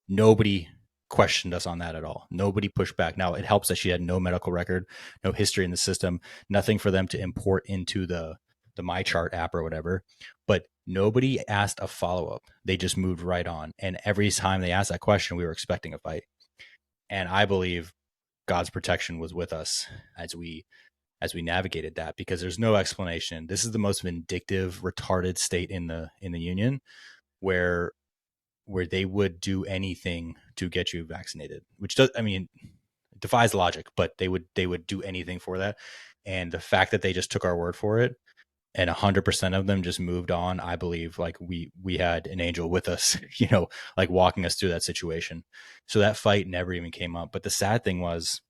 nobody questioned us on that at all. Nobody pushed back. Now it helps that she had no medical record, no history in the system, nothing for them to import into the MyChart app or whatever. But nobody asked a follow up. They just moved right on. And every time they asked that question, we were expecting a fight. And I believe God's protection was with us as we navigated that because there's no explanation. This is the most vindictive, retarded state in the union where they would do anything to get you vaccinated, which does, I mean, defies logic, but they would do anything for that. And the fact that they just took our word for it and 100% of them just moved on, I believe like we had an angel with us, like walking us through that situation. So that fight never even came up. But the sad thing was,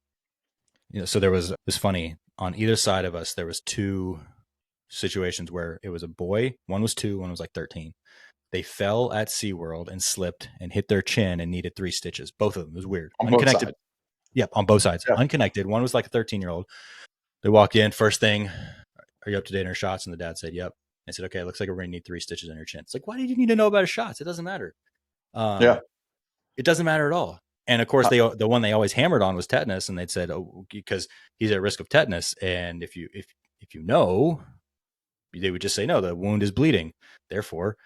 so there was this funny on either side of us, there was two situations where it was a boy. One was 2, one was like 13. They fell at SeaWorld and slipped and hit their chin and needed 3 stitches. Both of them. It was weird. On both Unconnected. sides. Yep, on both sides. Yeah. Unconnected. One was like a 13-year-old. They walked in, first thing, are you up to date on your shots? And the dad said, yep. I said, okay, looks like we're going to need 3 stitches on your chin. It's like, why did you need to know about his shots? It doesn't matter. Yeah. It doesn't matter at all. And of course, the one they always hammered on was tetanus, and they'd said, oh, because he's at risk of tetanus, and if you know, they would just say, no, the wound is bleeding. Therefore,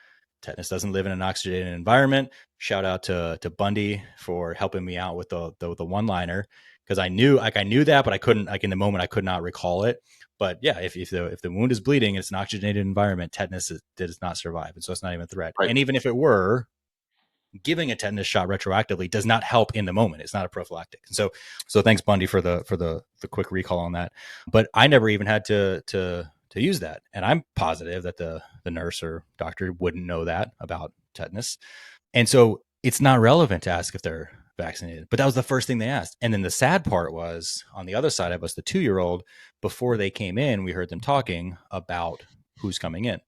tetanus doesn't live in an oxygenated environment. Shout out to Bundy for helping me out with the one liner because I knew that, but I couldn't, like in the moment, I could not recall it. But yeah, if the wound is bleeding, it's an oxygenated environment. Tetanus does not survive, and so it's not even a threat. Right. And even if it were, giving a tetanus shot retroactively does not help in the moment. It's not a prophylactic. And so thanks Bundy for the quick recall on that. But I never even had to use that. And I'm positive that the nurse or doctor wouldn't know that about tetanus. And so it's not relevant to ask if they're vaccinated. But that was the first thing they asked. And then the sad part was on the other side of us, the 2-year-old, before they came in, we heard them talking about who's coming in.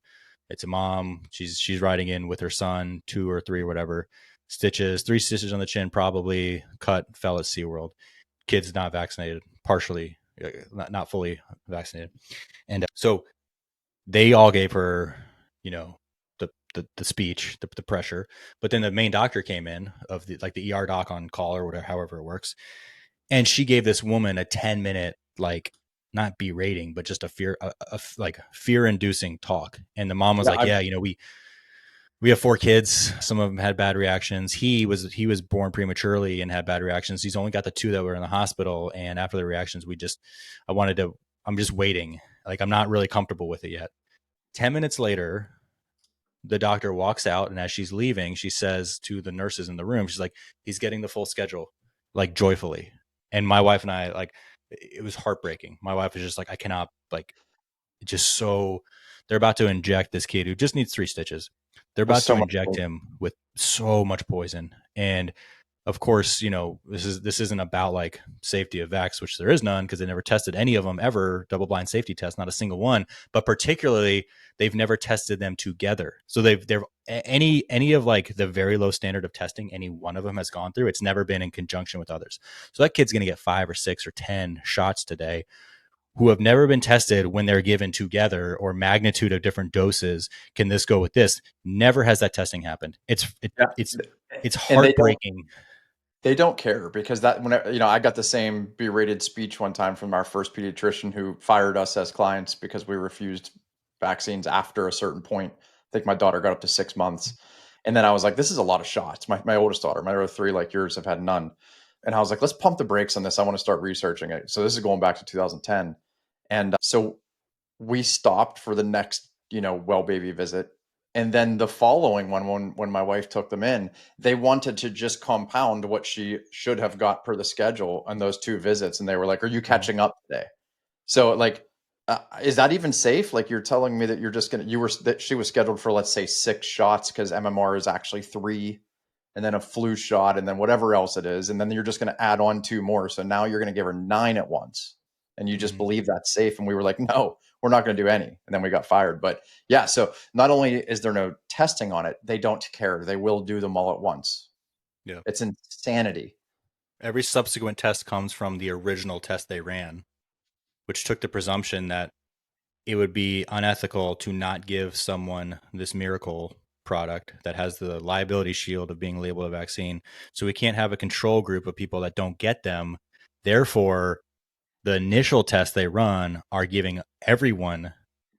It's a mom. She's riding in with her son, 2 or 3 or whatever. Stitches, 3 stitches on the chin, probably cut, fell at SeaWorld. Kid's not vaccinated, partially, not fully vaccinated. And so they all gave her, the speech, the pressure. But then the main doctor came in of the ER doc on call or whatever, however it works. And she gave this woman a 10-minute, like, not berating, but just like fear inducing talk. And the mom was Yeah. like, yeah, we have 4 kids. Some of them had bad reactions. He was born prematurely and had bad reactions. He's only got the 2 that were in the hospital. And after the reactions, I'm just waiting. Like, I'm not really comfortable with it yet. 10 minutes later, the doctor walks out. And as she's leaving, she says to the nurses in the room, she's like, he's getting the full schedule, like joyfully. And my wife and I, like, it was heartbreaking. My wife was just like, I cannot, like, just so they're about to inject this kid who just needs 3 stitches. They're With about to so much inject pain. him with so much poison. And of course, this isn't about like safety of vax, which there is none because they never tested any of them ever, double blind safety test, not a single one. But particularly, they've never tested them together. So they've any of like the very low standard of testing any one of them has gone through. It's never been in conjunction with others. So that kid's going to get 5 or 6 or 10 shots today who have never been tested when they're given together or magnitude of different doses. Can this go with this? Never has that testing happened. Yeah. It's And heartbreaking. they don't care because that when I got the same berated speech one time from our first pediatrician who fired us as clients because we refused vaccines after a certain point. I think my daughter got up to 6 months. And then I was like, this is a lot of shots. My oldest daughter, my other three, like yours, have had none. And I was like, let's pump the brakes on this. I want to start researching it. So this is going back to 2010. And so we stopped for the next, well baby visit. And then the following one, when my wife took them in, they wanted to just compound what she should have got per the schedule on those two visits. And they were like, are you Mhm. catching up today? So like, is that even safe? Like you're telling me that that she was scheduled for, let's say, 6 shots because MMR is actually 3, and then a flu shot, and then whatever else it is. And then you're just going to add on 2 more. So now you're going to give her 9 at once. And you just Mhm. believe that's safe. And we were like, no, we're not going to do any. And then we got fired. But yeah, so not only is there no testing on it, they don't care. They will do them all at once. Yeah. It's insanity. Every subsequent test comes from the original test they ran, which took the presumption that it would be unethical to not give someone this miracle product that has the liability shield of being labeled a vaccine. So we can't have a control group of people that don't get them. Therefore, the initial tests they run are giving everyone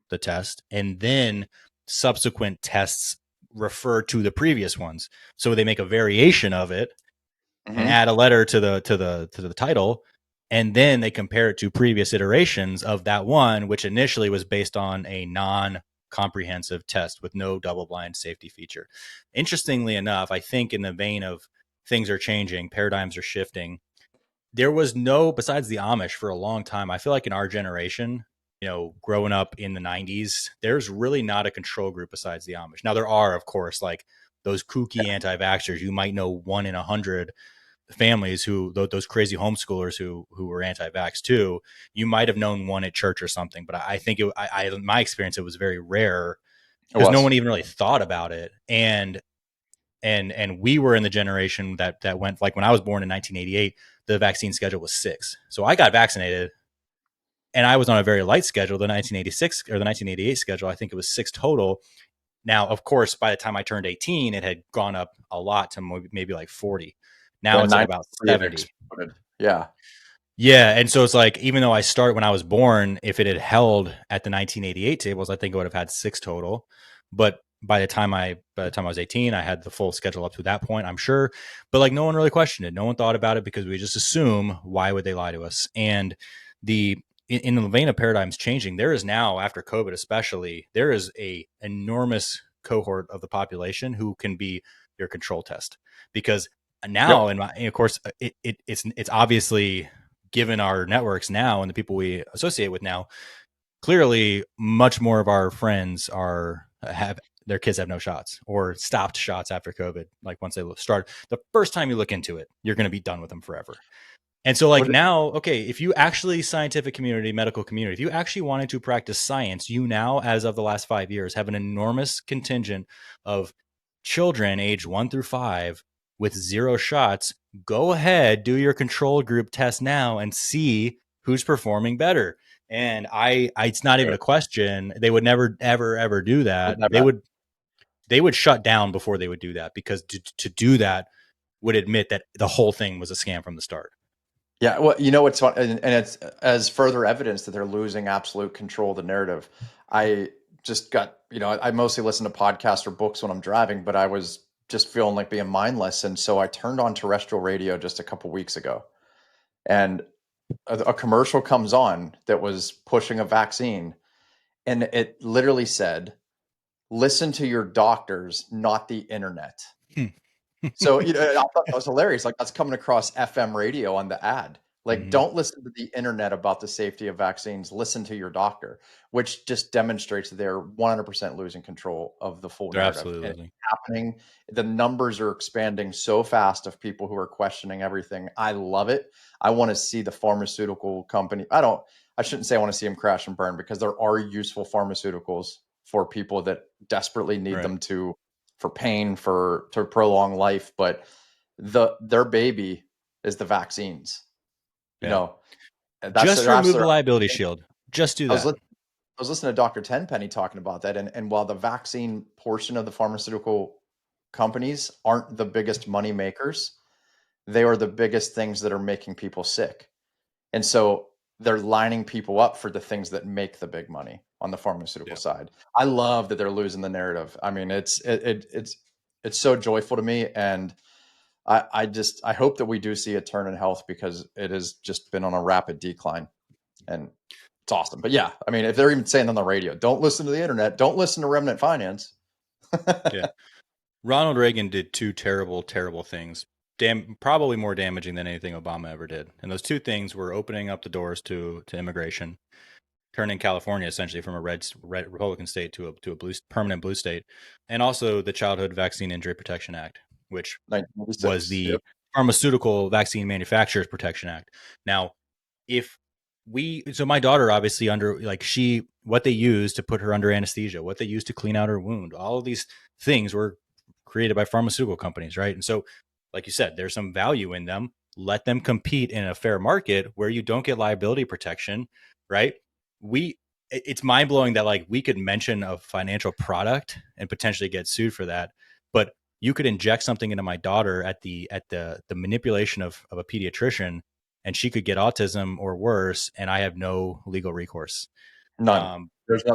the test, and then subsequent tests refer to the previous ones. So they make a variation of it and Mm-hmm. add a letter to the title, and then they compare it to previous iterations of that one, which initially was based on a non comprehensive test with no double blind safety feature. Interestingly enough, I think in the vein of things are changing, paradigms are shifting, there was no, besides the Amish for a long time, I feel like in our generation, growing up in the 90s, there's really not a control group besides the Amish. Now there are, of course, like those kooky anti-vaxxers. You might know 1 in 100 families who, those crazy homeschoolers who were anti-vax too. You might have known one at church or something, but I think in my experience, it was very rare It because no was. one even really thought about it. And we were in the generation that went, like when I was born in 1988, the vaccine schedule was 6. So I got vaccinated and I was on a very light schedule, the 1986 or the 1988 schedule. I think it was 6 total. Now, of course, by the time I turned 18, it had gone up a lot to maybe like 40. Yeah, Now it's at about 93 it 70. exploded. Yeah. Yeah, and so it's like even though I start when I was born, if it had held at the 1988 tables, I think I would have had 6 total. But by the time I was 18, I had the full schedule up to that point, I'm sure. But like no one really questioned it. No one thought about it because we just assume why would they lie to us? And the in the vein of paradigms changing, there is now after COVID especially, there is a enormous cohort of the population who can be your control test because now Yep. and of course it's obviously given our networks now and the people we associate with now, clearly much more of our friends are have their kids have no shots or stopped shots after COVID. Like once they start, the first time you look into it, you're going to be done with them forever. And so, like What now, okay, if you actually scientific community, medical community, if you actually wanted to practice science, you now, as of the last 5 years, have an enormous contingent of children aged 1 through 5 with 0 shots. Go ahead, do your control group test now and see who's performing better. And it's not even a question. They would never, ever, ever do that. They would shut down before they would do that because to do that would admit that the whole thing was a scam from the start. Yeah, well, what's fun, and it's as further evidence that they're losing absolute control of the narrative. I just got, I mostly listen to podcasts or books when I'm driving, but I was just feeling like being mindless, and so I turned on terrestrial radio just a couple weeks ago, and a commercial comes on that was pushing a vaccine, and it literally said, "Listen to your doctors, not the internet." Hmm. So, I thought that was hilarious. Like that's coming across FM radio on the ad. Like, Hmm. don't listen to the internet about the safety of vaccines. Listen to your doctor, which just demonstrates that they're 100% losing control of the full They're narrative. absolutely And it's losing. happening. The numbers are expanding so fast of people who are questioning everything. I love it. I want to see the pharmaceutical company. I shouldn't say I want to see them crash and burn, because there are useful pharmaceuticals for people that desperately need Right. them for pain, to prolong life. But their baby is the vaccines. You Yeah. know, that's Just they're remove the absolutely liability right. shield. Just do I was that. li- I was listening to Dr. Tenpenny talking about that, and while the vaccine portion of the pharmaceutical companies aren't the biggest money makers, they are the biggest things that are making people sick. And so they're lining people up for the things that make the big money on the pharmaceutical Yeah. side. I love that they're losing the narrative. I mean, it's so joyful to me, and I hope that we do see a turn in health, because it has just been on a rapid decline, and it's awesome. But yeah, I mean, if they're even saying on the radio, don't listen to the internet, don't listen to Remnant Finance. Yeah. Ronald Reagan did two terrible, terrible things. Probably more damaging than anything Obama ever did. And those two things were opening up the doors to immigration, turning California essentially from a red Republican state to a permanent blue state, and also the Childhood Vaccine Injury Protection Act, which was 1986. the Yep. Pharmaceutical Vaccine Manufacturers Protection Act. Now, if so my daughter obviously under like she what they used to put her under anesthesia, what they used to clean out her wound, all of these things were created by pharmaceutical companies, right? And so, like you said, there's some value in them. Let them compete in a fair market where you don't get liability protection, right? We it's mind blowing that like we could mention a financial product and potentially get sued for that, but you could inject something into my daughter at the manipulation of a pediatrician, and she could get autism or worse, and I have no legal recourse. None. Um,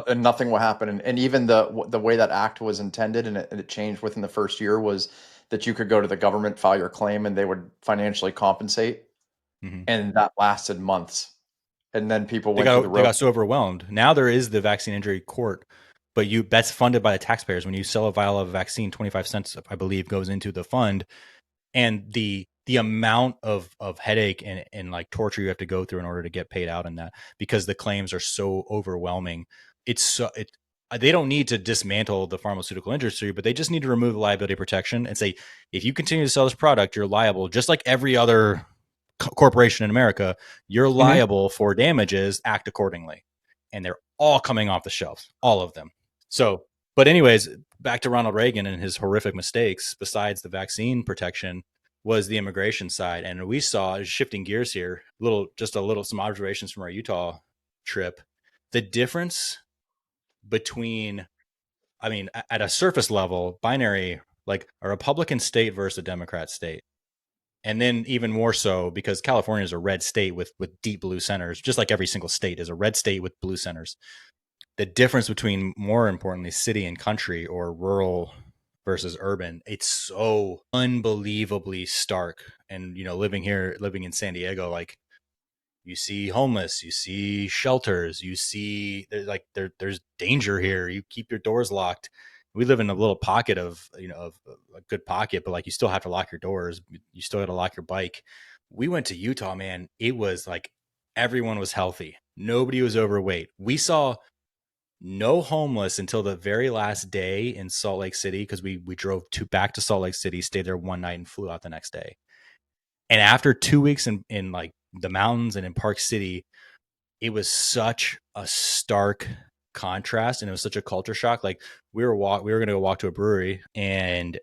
And nothing will happen. And even the way that act was intended, and it changed within the first year, was that you could go to the government, file your claim, and they would financially compensate. mhm. And that lasted months. And then people They went through got the they rope. got so overwhelmed. Now there is the vaccine injury court, but you that's funded by the taxpayers. When you sell a vial of vaccine, 25 cents, I believe, goes into the fund, and the amount of headache and like torture you have to go through in order to get paid out in that, because the claims are so overwhelming. It's so it they don't need to dismantle the pharmaceutical industry, but they just need to remove the liability protection and say, if you continue to sell this product, you're liable, just like every other corporation in America. You're Mhm. liable for damages, act accordingly. And they're all coming off the shelf, all of them. So, but anyways, back to Ronald Reagan and his horrific mistakes. Besides the vaccine protection, was the immigration side, and we saw, shifting gears here, some observations from our Utah trip. The difference between, I mean, at a surface level, binary, like a Republican state versus a Democrat state, and then even more so because California is a red state with deep blue centers, just like every single state is a red state with blue centers. The difference between, more importantly, city and country, or rural versus urban, it's so unbelievably stark. And living in San Diego, like, you see homeless, you see shelters, you see there's danger here. You keep your doors locked. We live in a little pocket of a good pocket, but like you still have to lock your doors. You still got to lock your bike. We went to Utah, man. It was like everyone was healthy. Nobody was overweight. We saw no homeless until the very last day in Salt Lake City, because we drove back to Salt Lake City, stayed there one night, and flew out the next day. And after 2 weeks in like the mountains and in Park City, it was such a stark contrast, and it was such a culture shock. Like, we were going to go walk to a brewery, and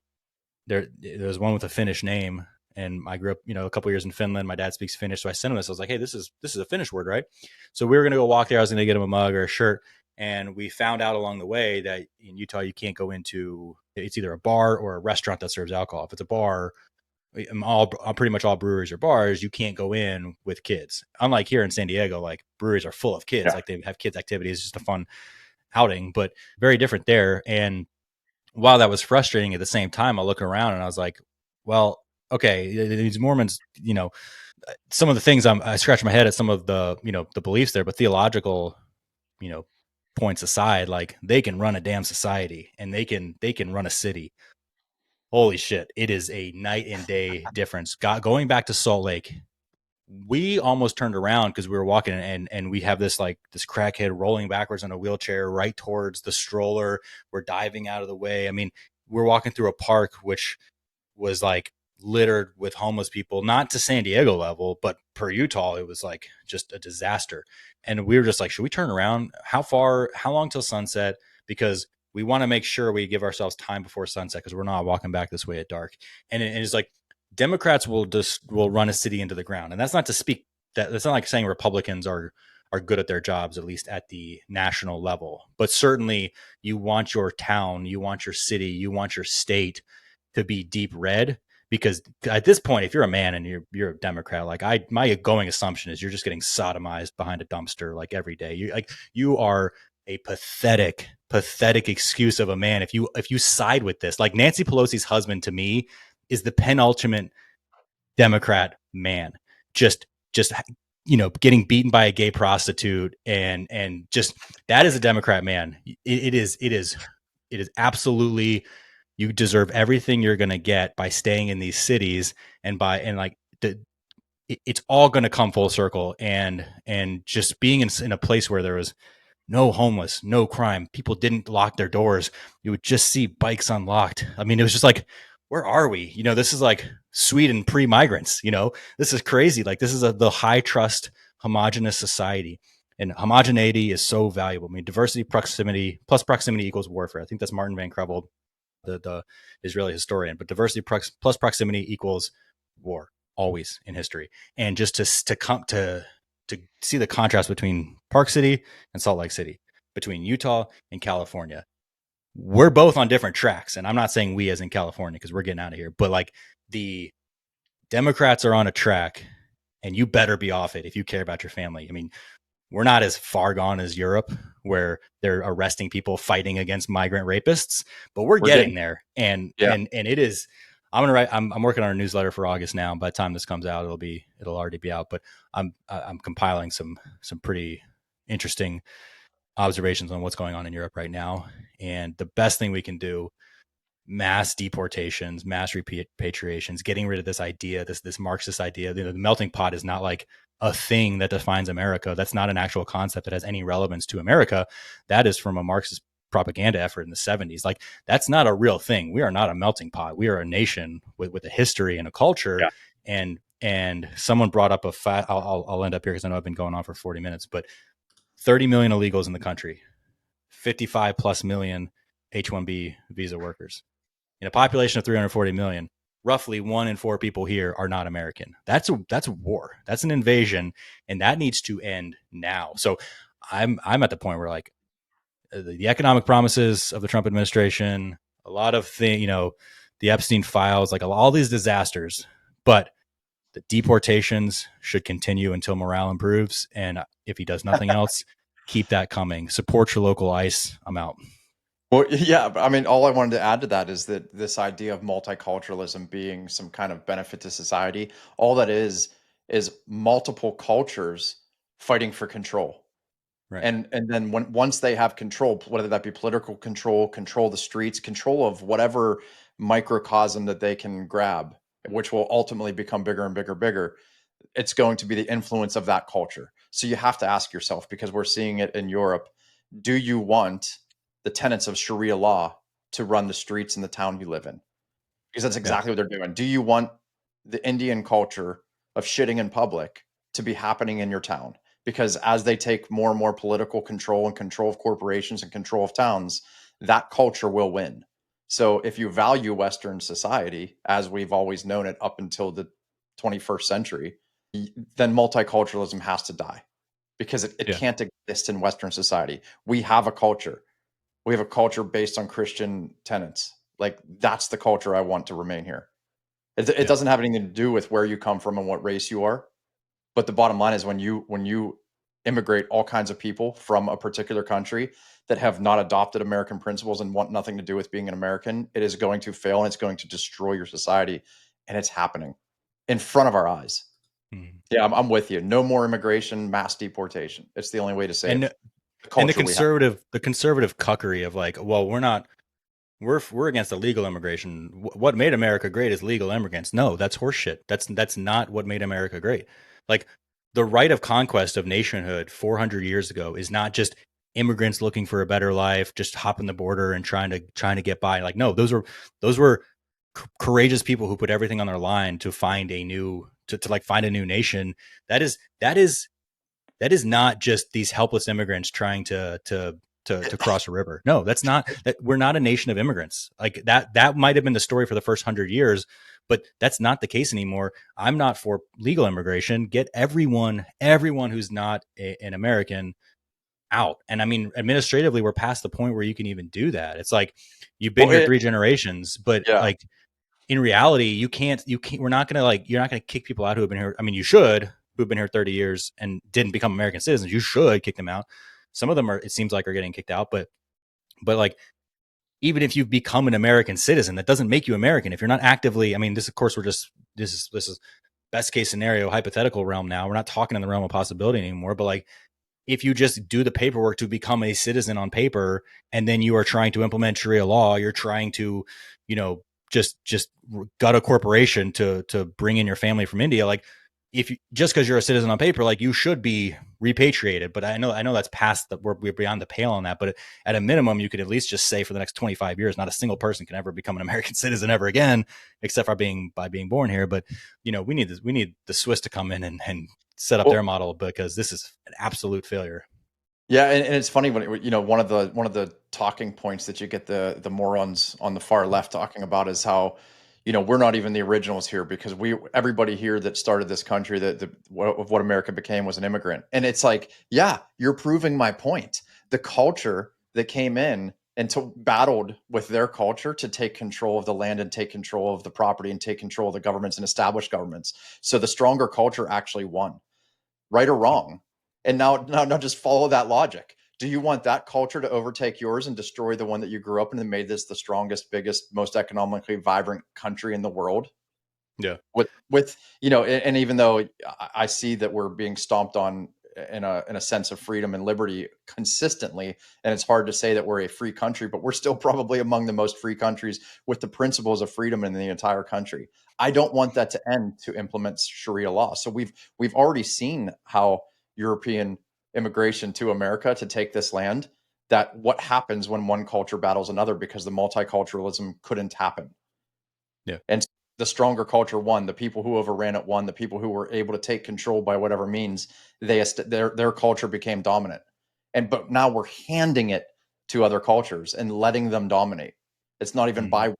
there was one with a Finnish name, and I grew up, a couple years in Finland. My dad speaks Finnish, so I sent him this. I was like, hey, this is a Finnish word, right? So we were going to go walk there. I was going to get him a mug or a shirt, and we found out along the way that in Utah you can't go into, it's either a bar or a restaurant that serves alcohol. If it's a bar, pretty much all breweries or bars, you can't go in with kids. Unlike here in San Diego, like, breweries are full of kids, Yeah. like they have kids activities, just a fun outing, but very different there. And while that was frustrating, at the same time, I look around and I was like, well, okay, these Mormons, some of the things, I scratch my head at some of the beliefs there, but theological, you know, points aside, like, they can run a damn society, and they can run a city. Holy shit. It is a night and day difference. Going back to Salt Lake, we almost turned around because we were walking, and we have this like this crackhead rolling backwards in a wheelchair right towards the stroller. We're diving out of the way. I mean, we're walking through a park which was like littered with homeless people, not to San Diego level, but per Utah, it was like just a disaster. And we were just like, should we turn around? How long till sunset? Because we want to make sure we give ourselves time before sunset because we're not walking back this way at dark. And it's like Democrats will run a city into the ground. And that's not to speak that's not like saying Republicans are good at their jobs, at least at the national level. But certainly you want your town, you want your city, you want your state to be deep red, because at this point, if you're a man and you're a Democrat, like my going assumption is you're just getting sodomized behind a dumpster like every day. You are a pathetic excuse of a man if you side with this. Like Nancy Pelosi's husband to me is the penultimate Democrat man. Just getting beaten by a gay prostitute, and just that is a Democrat man. It is absolutely, you deserve everything you're going to get by staying in these cities, and like it's all going to come full circle, and just being in a place where there was no homeless, no crime, people didn't lock their doors, you would just see bikes unlocked. I mean, it was just like, where are we? This is like Sweden pre-migrants. This is crazy. Like this is the high trust homogenous society, and homogeneity is so valuable. I mean, diversity, proximity plus proximity equals warfare. I think that's Martin Van Crevel, the Israeli historian. But diversity plus proximity equals war, always in history. And just to come to see the contrast between Park City and Salt Lake City, between Utah and California, we're both on different tracks. And I'm not saying we as in California because we're getting out of here, but like the Democrats are on a track, and you better be off it if you care about your family. I mean, we're not as far gone as Europe, where they're arresting people fighting against migrant rapists, but we're We're getting getting, there. And yeah. it is. I'm gonna write. I'm working on a newsletter for August now. By the time this comes out, it'll already be out. But I'm compiling some pretty interesting observations on what's going on in Europe right now. And the best thing we can do, mass deportations, mass repatriations, getting rid of this idea, this Marxist idea. The melting pot is not like a thing that defines America. That's not an actual concept that has any relevance to America. That is from a Marxist propaganda effort in the 70s. Like that's not a real thing. We are not a melting pot. We are a nation with a history and a culture. Yeah. And someone brought up I'll end up here because I know I've been going on for 40 minutes, but 30 million illegals in the country, 55 plus million H-1B visa workers. In a population of 340 million, roughly 1 in 4 people here are not American. That's war. That's an invasion, and that needs to end now. So I'm at the point where like the economic promises of the Trump administration, a lot of the Epstein files, like all these disasters, but the deportations should continue until morale improves. And if he does nothing else, keep that coming. Support your local ICE. I'm out. Well, yeah, but I mean, all I wanted to add to that is that this idea of multiculturalism being some kind of benefit to society, all that is multiple cultures fighting for control. Right. And then once they have control, whether that be political control, control the streets, control of whatever microcosm that they can grab, which will ultimately become bigger and bigger, bigger, it's going to be the influence of that culture. So you have to ask yourself, because we're seeing it in Europe, do you want the tenets of Sharia law to run the streets in the town you live in? Because that's Yeah. exactly what they're doing. Do you want the Indian culture of shitting in public to be happening in your town? Because as they take more and more political control and control of corporations and control of towns, that culture will win. So if you value Western society, as we've always known it up until the 21st century, then multiculturalism has to die, because it Yeah. can't exist in Western society. We have a culture. We have a culture based on Christian tenets. Like that's the culture I want to remain here. It Yeah. doesn't have anything to do with where you come from and what race you are. But the bottom line is when you immigrate all kinds of people from a particular country that have not adopted American principles and want nothing to do with being an American, it is going to fail and it's going to destroy your society. And it's happening in front of our eyes. Mhm. Yeah, I'm with you. No more immigration, mass deportation. It's the only way to And save the and culture we have. the conservative cuckery of like, well, we're against illegal immigration. What made America great is legal immigrants. No, that's horseshit. That's not what made America great. Like the right of conquest of nationhood 400 years ago is not just immigrants looking for a better life, just hopping the border and trying to get by. Like, no, those were courageous people who put everything on their line to find a new to like find a new nation. That is not just these helpless immigrants trying to cross a river. No, that's not that. We're not a nation of immigrants. Like that might have been the story for the first 100 years, but that's not the case anymore. I'm not for legal immigration. Get everyone who's not an American out. And I mean, administratively, we're past the point where you can even do that. It's like you've been Well, here 3 generations, but yeah. like in reality, you can't, we're not going to like, you're not going to kick people out who have been here. I mean, you should, who've been here 30 years and didn't become American citizens. You should kick them out. Some of them are, it seems like, are getting kicked out, but like, even if you've become an American citizen, that doesn't make you American. If you're not actively, I mean, this, of course, this is best case scenario, hypothetical realm now. We're not talking in the realm of possibility anymore, but like, if you just do the paperwork to become a citizen on paper and then you are trying to implement Sharia law, you're trying to, you know, just gut a corporation to bring in your family from India. Like if you, just because you're a citizen on paper, like you should be repatriated. But I know that's past that, we're beyond the pale on that. But at a minimum, you could at least just say for the next 25 years, not a single person can ever become an American citizen ever again, except for by being born here. But we need the Swiss to come in and set up their Well, model, because this is an absolute failure. yeah, and it's funny when one of the talking points that you get the morons on the far left talking about is how we're not even the originals here because we everybody here that started this country of what America became was an immigrant, and it's like, yeah, you're proving my point. The culture that came in and battled with their culture to take control of the land and take control of the property and take control of the governments and establish governments. So the stronger culture actually won, right or wrong. And now just follow that logic. Do you want that culture to overtake yours and destroy the one that you grew up in and made this the strongest, biggest, most economically vibrant country in the world? Yeah. With and even though I see that we're being stomped on in a sense of freedom and liberty consistently, and it's hard to say that we're a free country, but we're still probably among the most free countries with the principles of freedom in the entire country. I don't want that to end to implement Sharia law. So we've already seen how European immigration to America to take this land, that what happens when one culture battles another because the multiculturalism couldn't happen. Yeah. And the stronger culture won. The people who overran it won. The people who were able to take control by whatever means, their culture became dominant. But now we're handing it to other cultures and letting them dominate. It's not even Mm-hmm. by.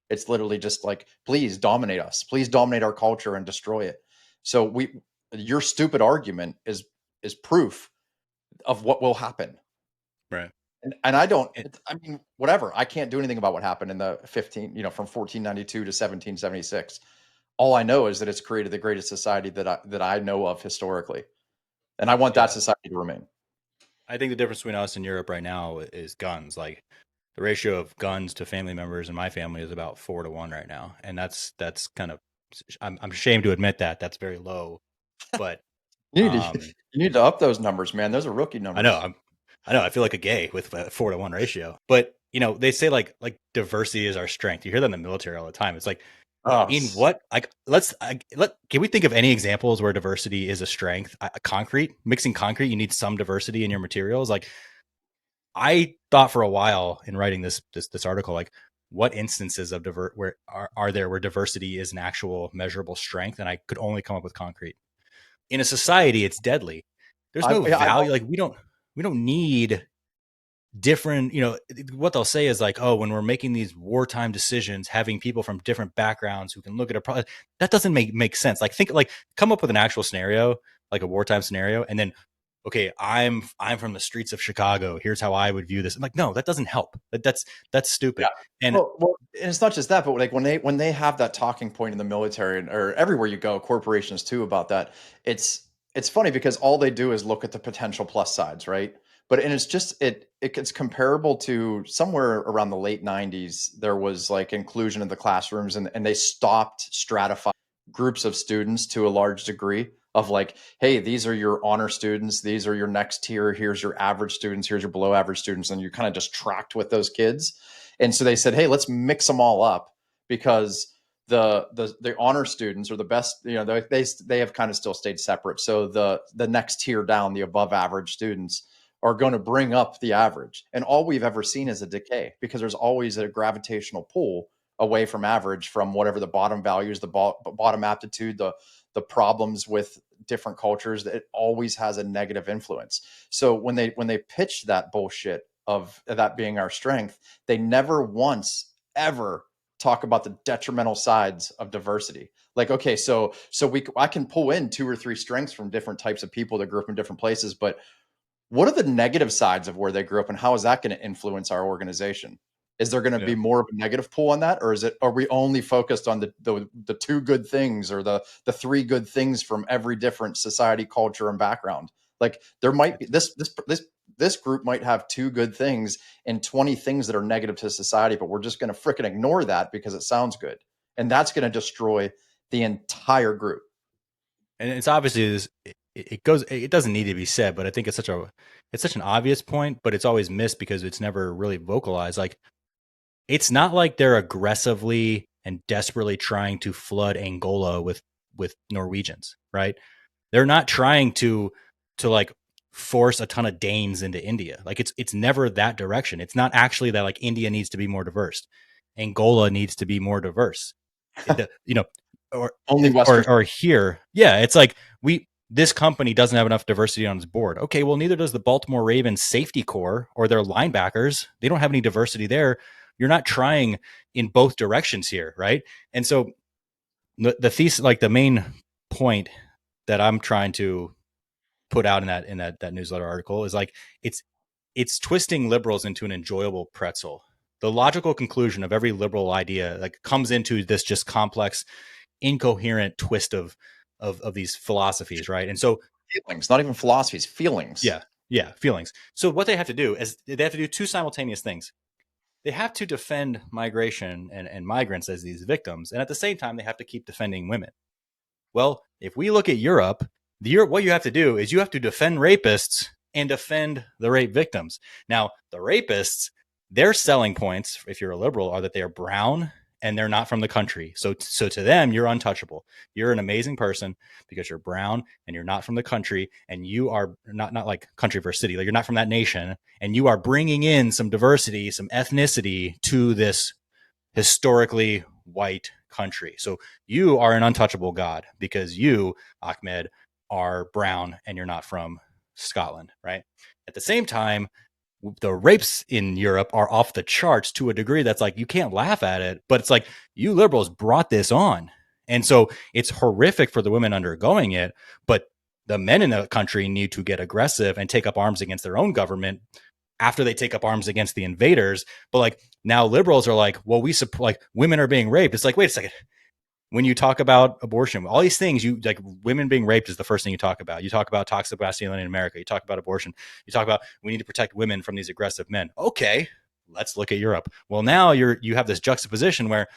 It's literally just like, please dominate us. Please dominate our culture and destroy it. So your stupid argument is proof of what will happen. Right. And I don't. And I mean, whatever. I can't do anything about what happened in the from 1492 to 1776. All I know is that it's created the greatest society that I know of historically, and I want that yeah, society to remain. I think the difference between us and Europe right now is guns. Like the ratio of guns to family members in my family is about 4 to 1 right now, and that's kind of, I'm ashamed to admit that that's very low, but You need to um, you need to up those numbers, man. Those are rookie I know numbers. I know I feel like a gay with a 4 to 1 ratio, but they say like diversity is our strength. You hear that in the military all the time. It's like, Oh, in what, like, can we think of any examples where diversity is a strength? Concrete, mixing concrete, you need some diversity in your materials. Like I thought for a while in writing this article, like what instances of where are there where diversity is an actual measurable strength, and I could only come up with concrete. In a society, it's deadly. There's no I've value. Like we don't need different, what they'll say is like, oh, when we're making these wartime decisions, having people from different backgrounds who can look at a problem, that doesn't make sense. Like think, like come up with an actual scenario, like a wartime scenario, and then, okay, I'm from the streets of Chicago, here's how I would view this. I'm like, no, that doesn't help. That's Yeah. stupid. And Well, and it's not just that, but like when they have that talking point in the military or everywhere you go, corporations too about that. It's funny because all they do is look at the potential plus sides, right? And it's just it's comparable to somewhere around the late 90s. There was like inclusion in the classrooms, and they stopped stratifying groups of students to a large degree of like, hey, these are your honor students, these are your next tier, here's your average students, here's your below average students, and you kind of just tracked with those kids. And so they said, hey, let's mix them all up because the honor students or the best, they have kind of still stayed separate. So the next tier down, the above average students, are going to bring up the average. And all we've ever seen is a decay, because there's always a gravitational pull away from average, from whatever the bottom values, the bottom aptitude, the problems with different cultures. That it always has a negative influence. So when they pitch that bullshit of that being our strength, they never once ever talk about the detrimental sides of diversity. Like, okay, so I can pull in two or three strengths from different types of people that grew up in different places, but what are the negative sides of where they grew up, and how is that going to influence our organization? Is there going to Yeah. be more of a negative pull on that, or are we only focused on the two good things, or the three good things from every different society, culture, and background? Like, there might be this group might have two good things and 20 things that are negative to society, but we're just going to fricking ignore that because it sounds good, and that's going to destroy the entire group. And it's obviously this, it goes, it doesn't need to be said, but I think it's such an obvious point, but it's always missed because it's never really vocalized. Like, it's not like they're aggressively and desperately trying to flood Angola with Norwegians, right? They're not trying to like force a ton of Danes into India. Like, it's never that direction. It's not actually that like India needs to be more diverse. Angola needs to be more diverse. You know, or Only Western. or here, yeah, it's like this company doesn't have enough diversity on its board. Okay, well, neither does the Baltimore Ravens safety core or their linebackers. They don't have any diversity there. You're not trying in both directions here, right? And so the thesis, like the main point that I'm trying to put out in that newsletter article is like it's twisting liberals into an enjoyable pretzel. The logical conclusion of every liberal idea like comes into this just complex, incoherent twist of these philosophies, right? And so Feelings, not even philosophies, feelings. yeah, feelings. So what they have to do is they have to do two simultaneous things. They have to defend migration and migrants as these victims, and at the same time, they have to keep defending women. Well, if we look at Europe, what you have to do is you have to defend rapists and defend the rape victims. Now, the rapists, their selling points, if you're a liberal, are that they are brown and they're not from the country. So to them, you're untouchable. You're an amazing person because you're brown and you're not from the country, and you are not like country versus city. Like, you're not from that nation, and you are bringing in some diversity, some ethnicity to this historically white country. So you are an untouchable god because you, Ahmed, are brown and you're not from Scotland, right? At the same time, the rapes in Europe are off the charts to a degree that's like you can't laugh at it, but it's like you liberals brought this on. And so it's horrific for the women undergoing it, but the men in the country need to get aggressive and take up arms against their own government after they take up arms against the invaders. But like now liberals are like, well, we support, like, women are being raped. It's like, wait a second. When you talk about abortion, all these things, you like women being raped is the first thing you talk about. You talk about toxic masculinity in America. You talk about abortion. You talk about we need to protect women from these aggressive men. Okay, let's look at Europe. Well, now you have this juxtaposition where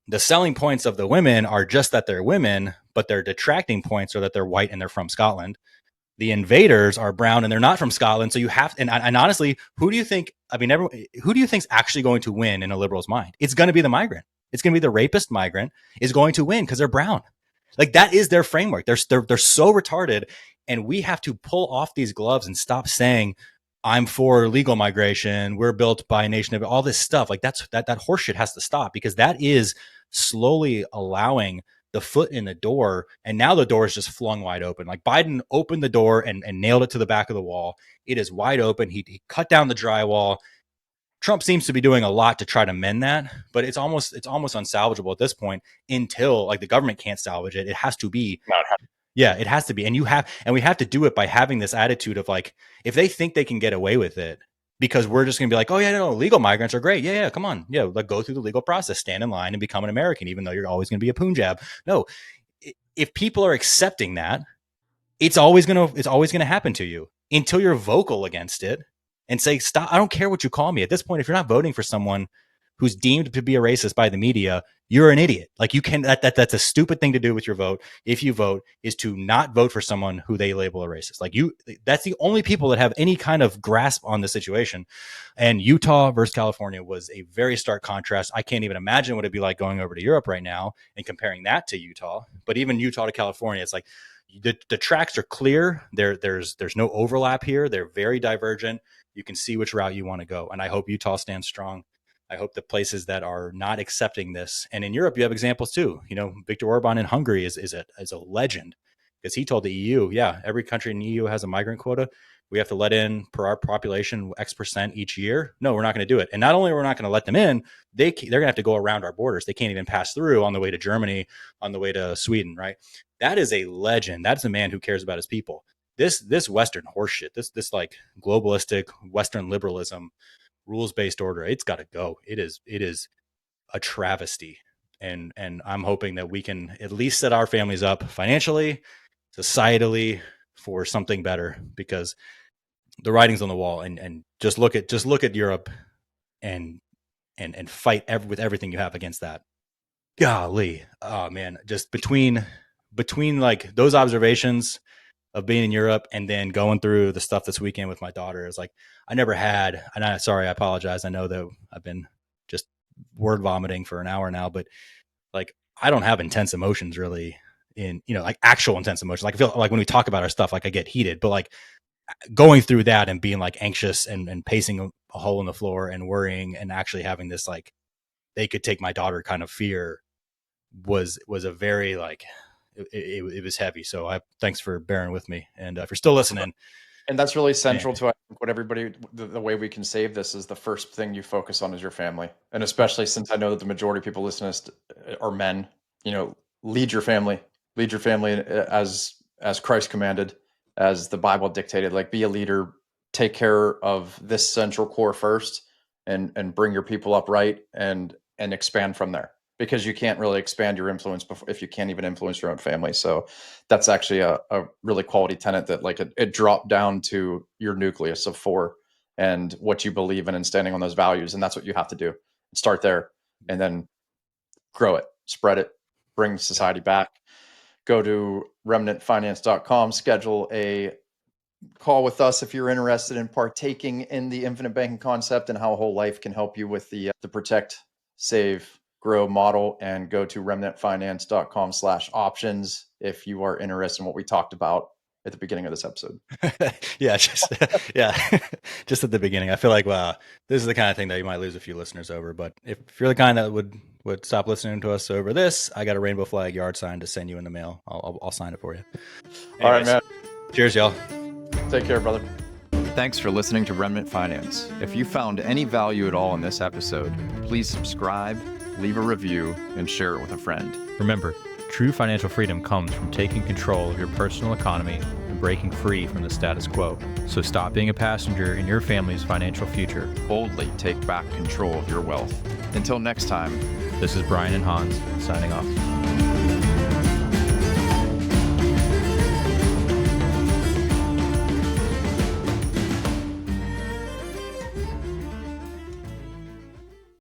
the selling points of the women are just that they're women, but their detracting points are that they're white and they're from Scotland. The invaders are brown and they're not from Scotland. So you have, and honestly, who do you think? I mean, who do you think's actually going to win in a liberal's mind? It's going to be the migrant. It's going to be the rapist migrant is going to win because they're brown. Like, that is their framework. They're so retarded, and we have to pull off these gloves and stop saying I'm for legal migration. We're built by a nation of all this stuff. Like, that horseshit has to stop because that is slowly allowing the foot in the door, and now the door is just flung wide open. Like, Biden opened the door and nailed it to the back of the wall. It is wide open. He cut down the drywall. Trump seems to be doing a lot to try to mend that, but it's almost unsalvageable at this point until like the government can't salvage it. It has to be, yeah, it has to be. And we have to do it by having this attitude of like, if they think they can get away with it, because we're just going to be like, oh yeah, no, legal migrants are great. Yeah, yeah, come on. Yeah, like, go through the legal process, stand in line and become an American, even though you're always going to be a Punjab. No, if people are accepting that, it's always gonna happen to you until you're vocal against it and say, stop. I don't care what you call me. At this point, if you're not voting for someone, who's deemed to be a racist by the media, you're an idiot. Like you can that's a stupid thing to do with your vote. If you vote, is to not vote for someone who they label a racist. Like that's the only people that have any kind of grasp on the situation. And Utah versus California was a very stark contrast. I can't even imagine what it'd be like going over to Europe right now and comparing that to Utah. But even Utah to California, it's like the tracks are clear. There's no overlap here. They're very divergent. You can see which route you want to go. And I hope Utah stands strong. I hope the places that are not accepting this, and in Europe, you have examples too. Viktor Orban in Hungary is a legend because he told the EU, yeah, every country in the EU has a migrant quota. We have to let in per our population X percent each year. No, we're not going to do it. And not only are we not going to let them in, they're going to have to go around our borders. They can't even pass through on the way to Germany, on the way to Sweden, right? That is a legend. That's a man who cares about his people. This Western horseshit, this like globalistic Western liberalism, rules-based order, it's got to go. It is a travesty. And I'm hoping that we can at least set our families up financially, societally for something better, because the writing's on the wall. And just look at Europe and fight with everything you have against that. Golly, oh man, just between like those observations of being in Europe and then going through the stuff this weekend with my daughter, is like I never had. And I apologize. I know that I've been just word vomiting for an hour now, but like I don't have intense emotions really in like actual intense emotions. Like I feel like when we talk about our stuff, like I get heated, but like going through that and being like anxious and pacing a hole in the floor and worrying and actually having this like they could take my daughter kind of fear was a very like it was heavy. So thanks for bearing with me, and if you're still listening. And that's really central to, I think, what everybody, the way we can save this is the first thing you focus on is your family. And especially since I know that the majority of people listening to this are men, lead your family as Christ commanded, as the Bible dictated. Like, be a leader, take care of this central core first, and bring your people up right, and expand from there, because you can't really expand your influence if you can't even influence your own family. So that's actually a really quality tenet that like it dropped down to your nucleus of 4 and what you believe in and standing on those values. And that's what you have to do. Start there and then grow it, spread it, bring society back. Go to remnantfinance.com, schedule a call with us if you're interested in partaking in the infinite banking concept and how whole life can help you with the protect, save, grow model, and go to remnantfinance.com/options if you are interested in what we talked about at the beginning of this episode. yeah, just at the beginning. I feel like, wow, this is the kind of thing that you might lose a few listeners over. But if you're the kind that would stop listening to us over this, I got a rainbow flag yard sign to send you in the mail. I'll sign it for you. Anyways, all right, man. Cheers, y'all. Take care, brother. Thanks for listening to Remnant Finance. If you found any value at all in this episode, please subscribe, leave a review, and share it with a friend. Remember, true financial freedom comes from taking control of your personal economy and breaking free from the status quo. So stop being a passenger in your family's financial future. Boldly take back control of your wealth. Until next time, this is Brian and Hans signing off.